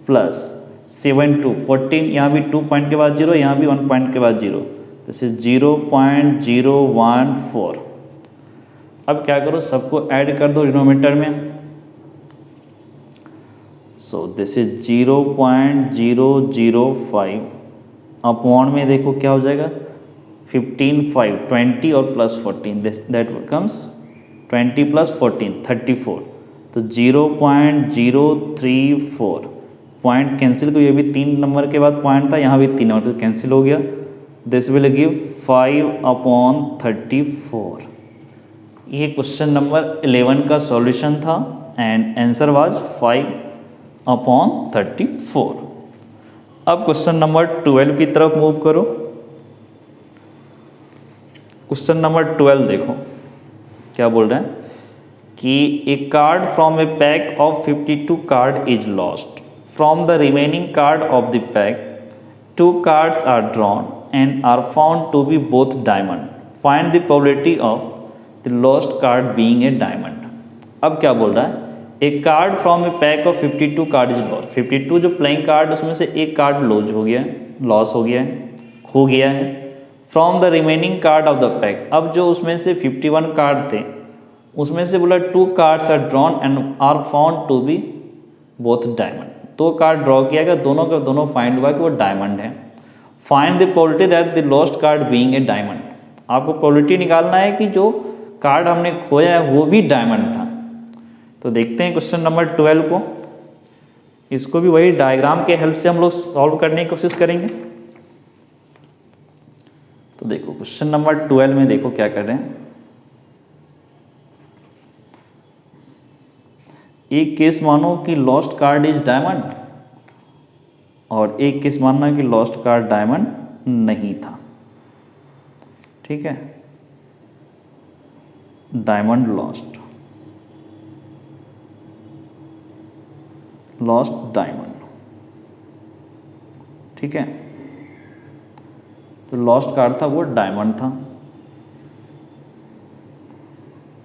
प्लस 7 टू 14, यहाँ भी 2 पॉइंट के बाद 0, यहाँ भी 1 पॉइंट के बाद 0, दिस इज 0.014। अब क्या करो, सबको ऐड कर दो डिनोमिनेटर में, सो दिस इज 0.005 अपॉन में देखो क्या हो जाएगा 15 5 20 और प्लस 14 दैट कम्स 20 प्लस 14 34, तो 0.034 पॉइंट कैंसिल को, ये भी 3 नंबर के बाद पॉइंट था, यहाँ भी 3 नंबर तो कैंसिल हो गया, दिस विल गिव 5/34। ये क्वेश्चन नंबर 11 का सॉल्यूशन था एंड आंसर वाज 5/34। अब क्वेश्चन नंबर 12 की तरफ मूव करो। क्वेश्चन नंबर 12 देखो क्या बोल रहे हैं कि a card from a pack of 52 card is lost, from the remaining card of the pack 2 cards are drawn and are found to be both diamond, find the probability of the lost card being a diamond. अब क्या बोल रहा है, a card from a pack of 52 card is lost, 52 जो playing card उसमें से एक card loss हो गया है, खो गया है, from the remaining card of the pack, अब जो उसमें से 51 कार्ड थे उसमें से बोला 2 cards are drawn and are found to be both diamond. 2 card draw किया गया, दोनों का दोनों फाइंड हुआ कि वो डायमंड है। Find the probability that the lost card being a diamond. आपको प्रोबेबिलिटी निकालना है कि जो कार्ड हमने खोया है वो भी डायमंड था। तो देखते हैं क्वेश्चन नंबर 12 को। इसको भी वही डायग्राम के हेल्प से हम लोग सॉल्व करने की कोशिश करेंगे। तो देखो क्वेश्चन नंबर 12 में देखो क्या कर रहे हैं। एक केस मानो कि लॉस्ट कार्ड इज डायमंड और एक केस मानना कि लॉस्ट कार्ड डायमंड नहीं था। ठीक है, डायमंड लॉस्ट डायमंड। ठीक है, तो लॉस्ट कार्ड था वो डायमंड था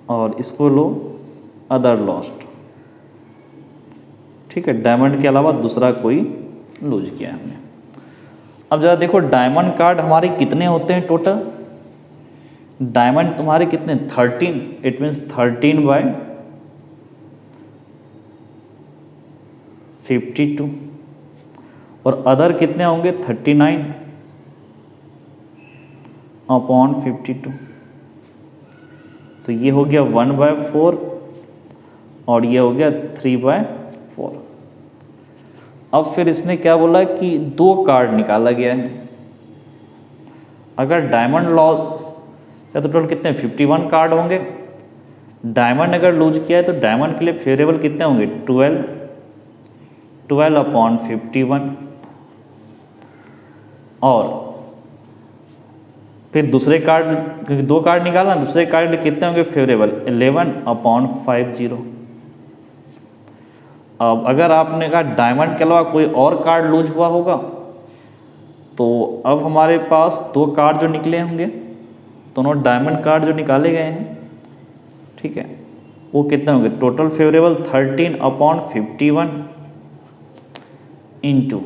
और इसको लो अदर लॉस्ट। ठीक है, डायमंड के अलावा दूसरा कोई लूज किया हमने। अब जरा देखो डायमंड कार्ड हमारे कितने होते हैं टोटल। डायमंड तुम्हारे कितने 13, इट मीन्स 13 बाय 52 और अदर कितने होंगे 39 अपॉन 52। तो ये हो गया 1/4 और ये हो गया 3/4। अब फिर इसने क्या बोला कि 2 कार्ड निकाला गया है। अगर डायमंड लॉस या तो टोटल कितने 51 कार्ड होंगे। डायमंड अगर लूज किया है तो डायमंड के लिए फेवरेबल कितने होंगे 12 अपॉन 51 और फिर दूसरे कार्ड, क्योंकि 2 कार्ड निकालना, दूसरे कार्ड कितने होंगे फेवरेबल 11 अपॉन 50। अब अगर आपने कहा डायमंड के अलावा कोई और कार्ड लूज हुआ होगा तो अब हमारे पास 2 कार्ड जो निकले होंगे, दोनों डायमंड कार्ड जो निकाले गए हैं, ठीक है, वो कितने होंगे total favourable 13 upon 51 into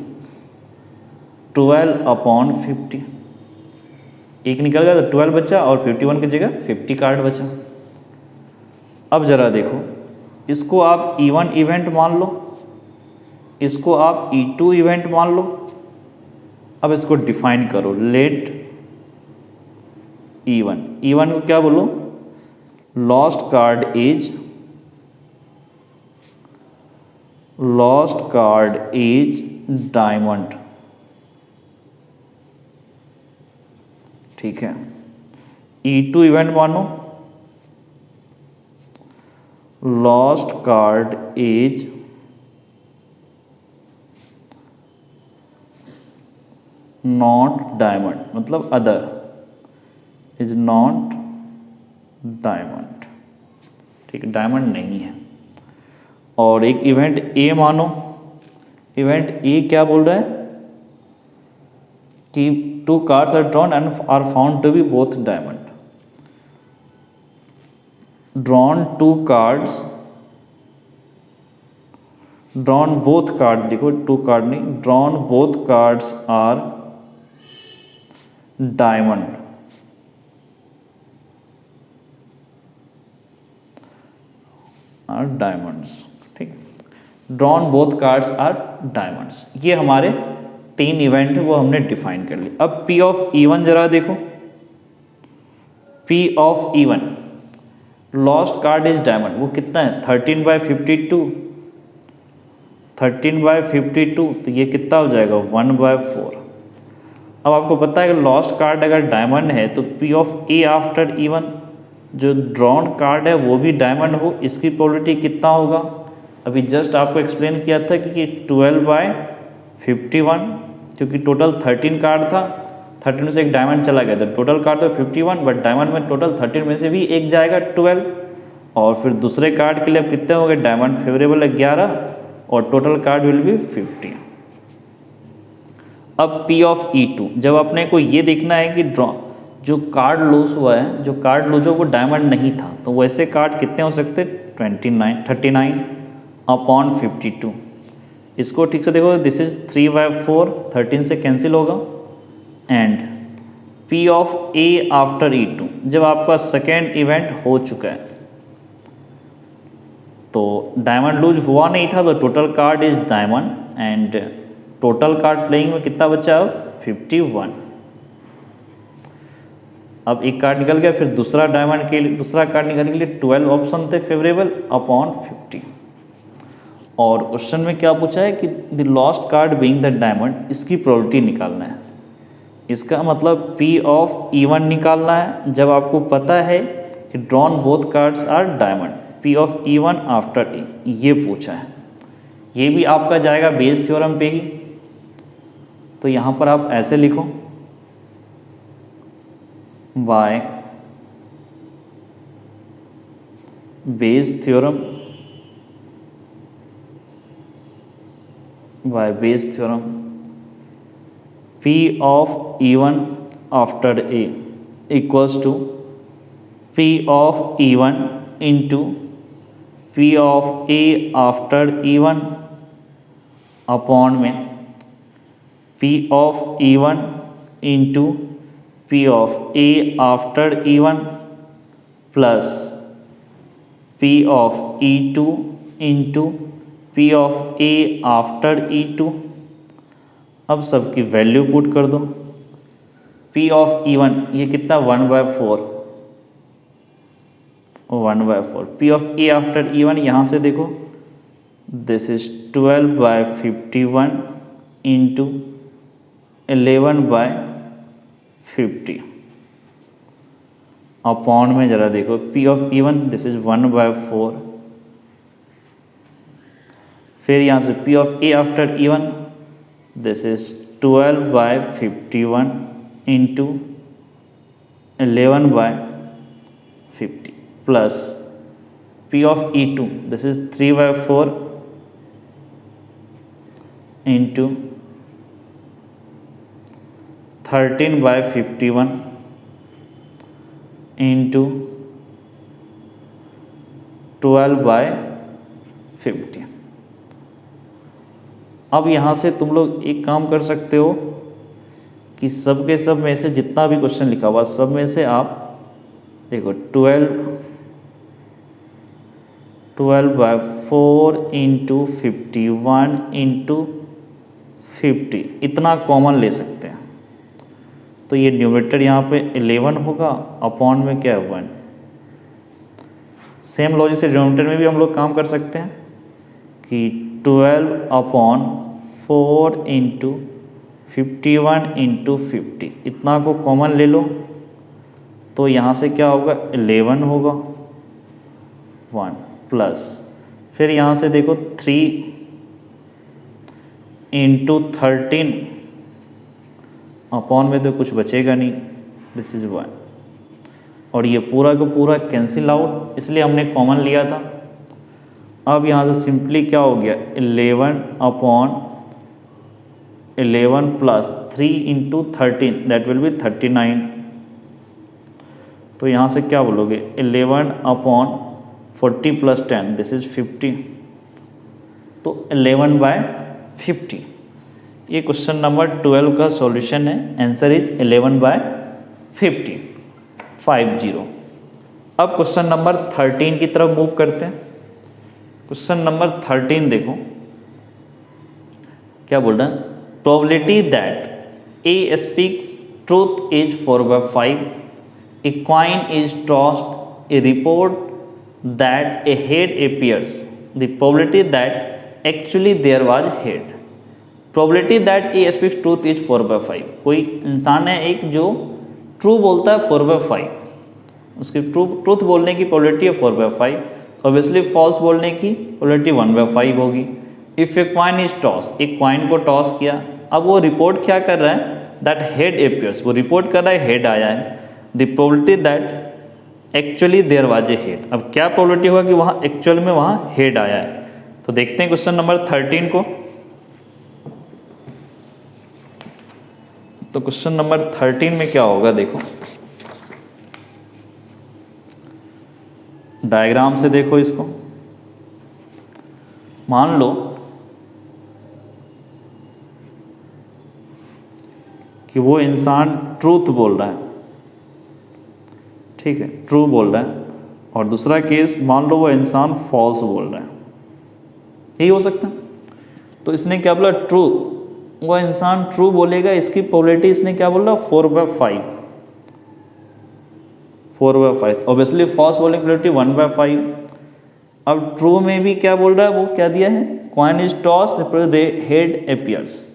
12 upon 50। एक निकल गया तो 12 बचा और 51 की जगह 50 कार्ड बचा। अब जरा देखो, इसको आप E1 इवेंट मान लो, इसको आप E2 इवेंट मान लो। अब इसको डिफाइन करो, लेट E1 को क्या बोलो, लॉस्ट कार्ड इज डायमंड। ठीक है, E2 इवेंट मानो, lost card is not diamond, मतलब अदर इज नॉट डायमंड। ठीक है, डायमंड नहीं है। और एक इवेंट ए मानो, इवेंट ए क्या बोल रहा है कि 2 cards are drawn and are found to be both diamond. Drawn 2 cards, drawn both card, देखो 2 कार्ड नहीं, drawn both cards are diamond. Are diamonds. ठीक, drawn both cards are diamonds. ये हमारे 3 इवेंट है, वो हमने डिफाइन कर लिया। अब P ऑफ E1 जरा देखो, P of E1 lost card is diamond, वो कितना है 13/52, 13/52, तो ये कितना हो जाएगा 1/4। अब आपको पता है कि लॉस्ट कार्ड अगर डायमंड है तो P of A after E1 जो ड्रॉन कार्ड है वो भी डायमंड हो, इसकी प्रोबेबिलिटी कितना होगा। अभी जस्ट आपको एक्सप्लेन किया था कि 12/51, क्योंकि टोटल 13 कार्ड था, 13 में से एक डायमंड चला गया, तो टोटल कार्ड तो 51, बट डायमंड में टोटल 13 में से भी एक जाएगा 12। और फिर दूसरे कार्ड के लिए अब कितने हो गए, डायमंड फेवरेबल है 11 और टोटल कार्ड विल बी 50। अब P ऑफ E2, जब अपने को ये देखना है कि जो कार्ड लूज हुआ है, जो कार्ड लूज हो वो डायमंड नहीं था, तो वैसे कार्ड कितने हो सकते 39 अपॉन 52। इसको ठीक से देखो, दिस इज 3/4, 13 से कैंसिल होगा। And P of A after E2, जब आपका सेकेंड इवेंट हो चुका है, तो डायमंड लूज हुआ नहीं था, तो total card is diamond and total card playing में कितना बचा अब 51। अब एक कार्ड निकल गया, फिर दूसरा डायमंड के लिए दूसरा कार्ड निकलने के लिए 12 ऑप्शन थे फेवरेबल अपॉन 50। और क्वेश्चन में क्या पूछा है कि the lost card being the diamond, इसकी प्रोबेबिलिटी निकालना है। इसका मतलब P ऑफ E1 निकालना है जब आपको पता है कि drawn both cards are diamond, P of E1 after E, ये पूछा है। ये भी आपका जाएगा बेस थ्योरम पे ही, तो यहाँ पर आप ऐसे लिखो bye Bayes theorem, by Bayes theorem P of E1 after A equals to P of E1 into P of A after E1 upon में P of E1 into P of A after E1 plus P of E2 into P of A after E2। अब सबकी value put कर दो। P of E1 ये कितना 1/4, 1/4। P of A after E1 यहाँ से देखो, दिस इज 12/51 इंटू 11/50 अपॉन में जरा देखो P of E1 this is 1/4, फिर यहाँ से P of A after E1 this is 12/51 into 11/50 plus P of E2 this is 3/4 into 13/51 into 12/50। अब यहाँ से तुम लोग एक काम कर सकते हो कि सब के सब में से जितना भी क्वेश्चन लिखा हुआ सब में से आप देखो 12/4 इंटू 51 इंटू 50 इतना कॉमन ले सकते हैं। तो ये न्यूमरेटर यहाँ पे 11 होगा, अपॉन में क्या है 1। सेम लॉजिक से डिनोमिनेटर में भी हम लोग काम कर सकते हैं कि 12/4 इंटू 51 इंटू 50 इतना को कॉमन ले लो, तो यहाँ से क्या होगा 11 होगा 1 प्लस, फिर यहाँ से देखो 3 इंटू 13 अपॉन में तो कुछ बचेगा नहीं, दिस इज 1। और ये पूरा का पूरा कैंसिल आउट, इसलिए हमने कॉमन लिया था। अब यहाँ से सिंपली क्या हो गया 11/11 plus 3 into 13 that will be 39। तो यहाँ से क्या बोलोगे 11/40 प्लस 10 दिस इज 50, तो 11/50। ये क्वेश्चन नंबर 12 का सॉल्यूशन है। Answer is 11/50 50। अब क्वेश्चन नंबर 13 की तरफ मूव करते हैं। क्वेश्चन नंबर 13 देखो क्या बोल रहा है, probability that A speaks truth is 4/5, a coin is tossed, a report that a head appears, the probability that actually there was head। Probability that A speaks truth is 4/5, कोई इंसान है एक जो ट्रू बोलता है 4/5, उसकी ट्रूथ बोलने की प्रोबेबिलिटी है 4/5, ऑब्वियसली फॉल्स बोलने की प्रोबेबिलिटी 1/5 होगी। If a coin is toss, एक क्वाइन को टॉस किया, अब वो रिपोर्ट क्या कर रहा है दैट हेड अपियर्स, वो रिपोर्ट कर रहा है हेड आया है, the probability that actually there was a head. अब क्या प्रोबेबिलिटी होगा कि वहाँ एक्चुअल में वहाँ हेड आया है। तो देखते हैं क्वेश्चन नंबर 13 को। तो क्वेश्चन नंबर 13 में क्या होगा देखो, डायग्राम से देखो इसको। मान लो कि वो इंसान ट्रूथ बोल रहा है, ठीक है, ट्रू बोल रहा है, और दूसरा केस मान लो वो इंसान फॉल्स बोल रहा है, यही हो सकता है। तो इसने क्या बोला, ट्रू, वो इंसान ट्रू बोलेगा, इसकी प्रोबेबिलिटी इसने क्या बोला 4/5, 4/5। ऑब्वियसली फॉल्स बोलने की प्रोबेबिलिटी 1/5। अब ट्रू में भी क्या बोल रहा है, वो क्या दिया है, coin is toss head appears.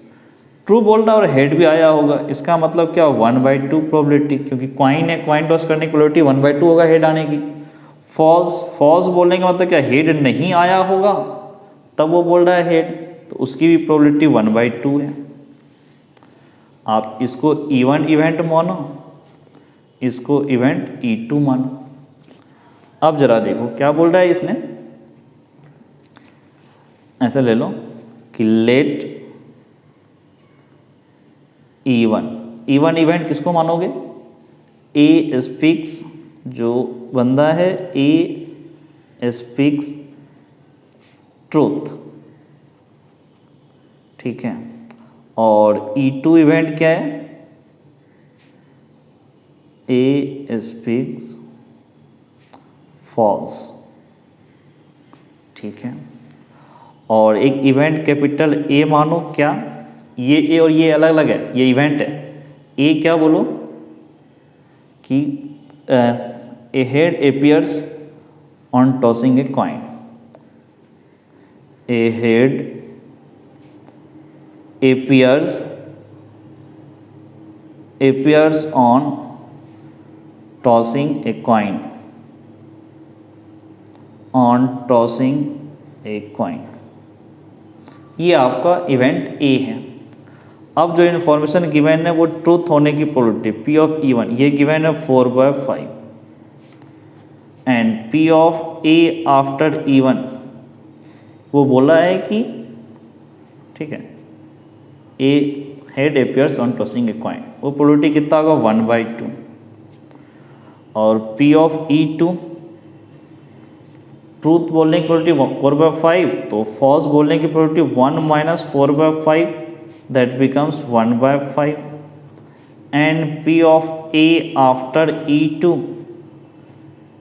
True बोल रहा है और हेड भी आया होगा, इसका मतलब क्या 1/2 प्रोबेबिलिटी, क्योंकि कॉइन है, कॉइन टॉस करने की प्रोबेबिलिटी 1/2 होगा हेड आने की। फॉल्स, फॉल्स बोलने का मतलब क्या, हेड नहीं आया होगा तब वो बोल रहा है हेड, तो उसकी भी प्रोबेबिलिटी 1/2 है। आप इसको इवन इवेंट मानो, इसको इवेंट E2 मानो। अब जरा देखो क्या बोल रहा है इसने, ऐसा ले लो कि लेट E1 इवेंट किसको मानोगे, ए स्पीक्स, जो बंदा है ए स्पीक्स ट्रूथ, ठीक है। और E2 इवेंट क्या है, ए स्पीक्स फॉल्स, ठीक है। और एक इवेंट कैपिटल ए मानो, क्या ये ए और ये अलग अलग है, ये इवेंट है। ए क्या बोलो कि a head appears on tossing a coin, a head appears on tossing a coin, on tossing a coin। ये आपका इवेंट ए है। अब जो इन्फॉर्मेशन गिवन है वो ट्रूथ होने की प्रोबेबिलिटी P ऑफ E1 ये गिवन है 4/5 and P of A after E1 वो बोला है कि, ठीक है, a head appears on tossing a coin, वो प्रोबेबिलिटी कितना होगा 1/2। और P ऑफ E2 ट्रूथ बोलने की प्रोबेबिलिटी 4/5, तो फॉल्स बोलने की probability 1 - 4/5 that becomes 1/5 and P of A after E2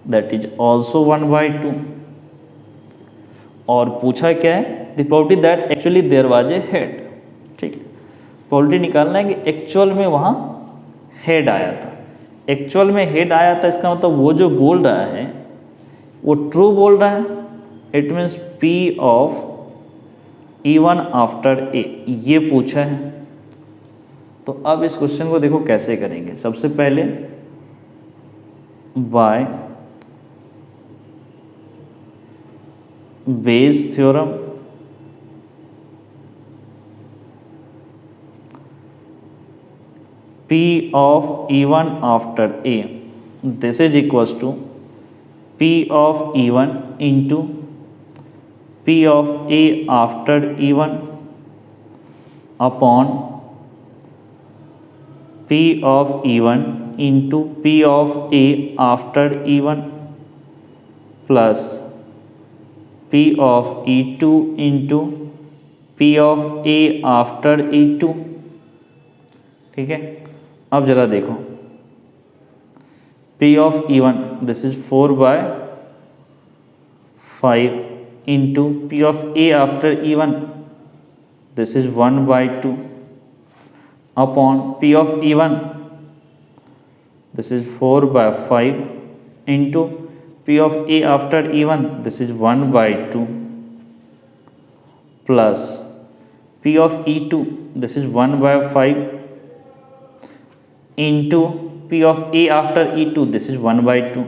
that is also 1/2। और पूछा क्या है, the probability that actually there was a head, ठीक है। प्रोबेबिलिटी निकालना है कि एक्चुअल में वहाँ हेड आया था, एक्चुअल में हेड आया था, इसका मतलब वो जो बोल रहा है वो ट्रू बोल रहा है, it means P of E1 after A, ये पूछा है। तो अब इस क्वेश्चन को देखो कैसे करेंगे। सबसे पहले bye Bayes theorem, P of E1 after A, this is equals to P of E1 into P of A after E1 upon P of E1 into P of A after E1 plus P of E2 into P of A after E2, ठीक है। अब जरा देखो P of E1 this is 4/5 into P of A after E1 this is 1/2 upon P of E1 this is 4/5 into P of A after E1 this is 1/2 plus P of E2 this is 1/5 into P of A after E2 this is 1/2।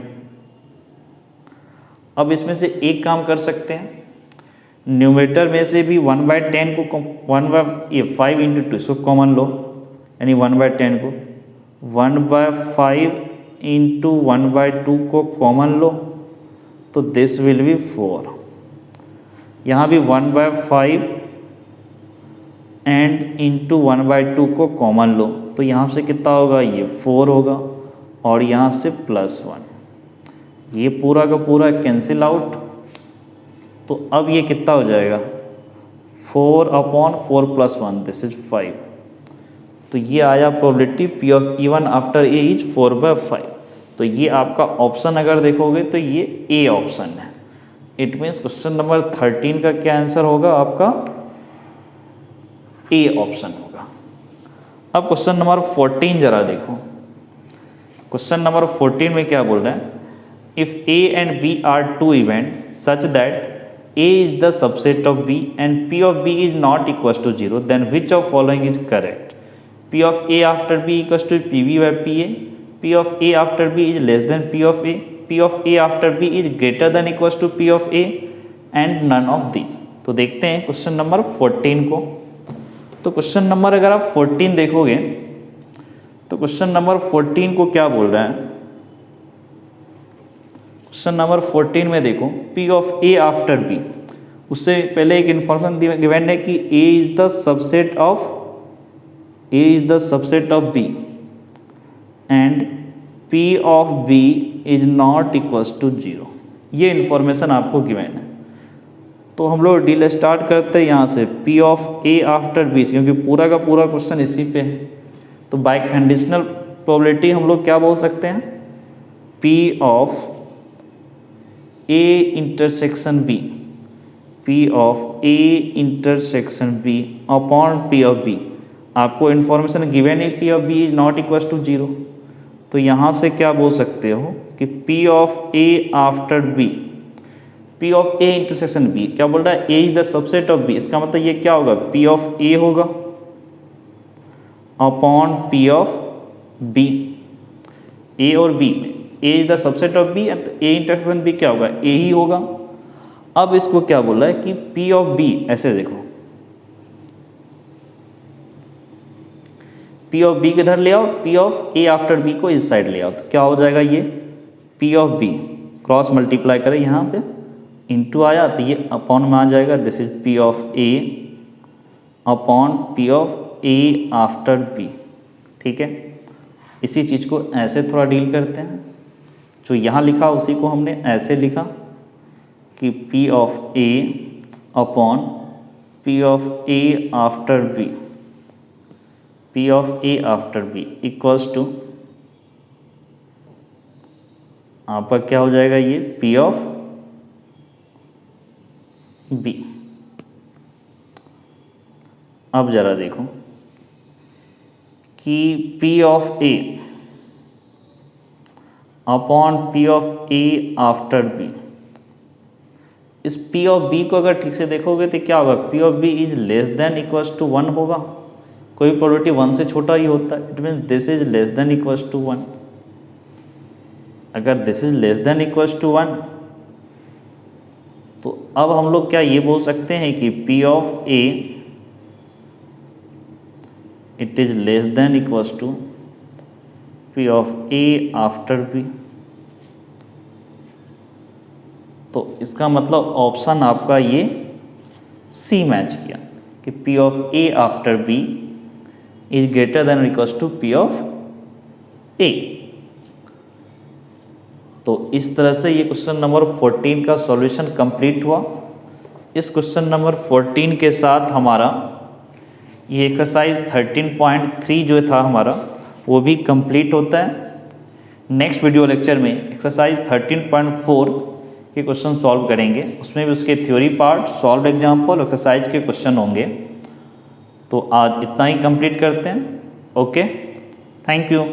अब इसमें से एक काम कर सकते हैं, numerator में से भी 1/10 को 1/5 इंटू 2 इसको कॉमन लो, यानी 1/10 को 1/5 इंटू 1/2 को कॉमन लो, तो दिस विल बी 4। यहाँ भी 1/5 एंड इंटू 1/2 को कॉमन लो, तो यहाँ से कितना होगा, ये 4 होगा और यहाँ से +1, ये पूरा का पूरा कैंसिल आउट। तो अब ये कितना हो जाएगा 4/4 + 1 दिस इज 5। तो ये आया probability P of E1 after A is 4/5। तो तो ये आपका ऑप्शन अगर देखोगे तो ये ए ऑप्शन है। इट मीन्स क्वेश्चन नंबर 13 का क्या आंसर होगा आपका? ए ऑप्शन होगा। अब क्वेश्चन नंबर 14 जरा देखो। क्वेश्चन नंबर 14 में क्या बोल रहा है? If A and B are two events such that A is the subset of B and P of B is not equals to 0, then which of following is correct? P of A after B equals to PB by PA, P of A after B is less than P of A, P of A after B is greater than equals to P of A and none of these। तो देखते हैं question number 14 को। तो question number अगर आप 14 देखोगे तो question number 14 को क्या बोल रहा है? क्वेश्चन नंबर 14 में देखो, P of A after B, उससे पहले एक इन्फॉर्मेशन गिवन है कि A is the subset of B and P of B is not equals to 0। ये इन्फॉर्मेशन आपको गिवन है। तो हम लोग डील स्टार्ट करते हैं यहाँ से P of A after B से, क्योंकि पूरा का पूरा क्वेश्चन इसी पे है। तो बाय कंडीशनल प्रोबेबिलिटी हम लोग क्या बोल सकते हैं? P of A intersection B, P of A intersection B upon P of B। आपको इन्फॉर्मेशन गिवन है P of B is not equals to 0। तो यहाँ से क्या बोल सकते हो कि P of A after B, P of A intersection B क्या बोल रहा है? A is the subset of B। इसका मतलब ये क्या होगा? P ऑफ A होगा upon P of B। A और B में A is the subset of B and A intersection B क्या होगा? A ही होगा। अब इसको क्या बोला है कि P ऑफ B, ऐसे देखो, P ऑफ B किधर ले आओ? P of A after B को इस साइड ले आओ। तो क्या हो जाएगा? ये P of B cross multiply करें यहाँ पे, इनटू आया तो ये अपॉन में आ जाएगा। This is P of A upon P of A after B। ठीक है, इसी चीज़ को ऐसे थोड़ा डील करते हैं। जो यहाँ लिखा उसी को हमने ऐसे लिखा कि P of A upon P of A after B, P of A after B equals to आपका क्या हो जाएगा? ये P ऑफ B। अब जरा देखो कि P of A upon P of A after B, इस P ऑफ B को अगर ठीक से देखोगे तो क्या होगा? P of B is less than equals to 1 होगा। कोई प्रोबेबिलिटी 1 से छोटा ही होता है। It means this is less than equals to 1। अगर this is less than equals to 1 तो अब हम लोग क्या ये बोल सकते हैं कि P of A it is less than equals to P of A after B। तो इसका मतलब ऑप्शन आपका ये सी मैच किया कि P of A after B is greater than equals to P of A। तो इस तरह से ये क्वेश्चन नंबर 14 का सॉल्यूशन कंप्लीट हुआ। इस क्वेश्चन नंबर 14 के साथ हमारा ये एक्सरसाइज 13.3 जो था हमारा वो भी कंप्लीट होता है। नेक्स्ट वीडियो लेक्चर में एक्सरसाइज 13.4 के क्वेश्चन सॉल्व करेंगे। उसमें भी उसके theory part, solve example, exercise के क्वेश्चन होंगे। तो आज इतना ही कंप्लीट करते हैं। Okay, thank you.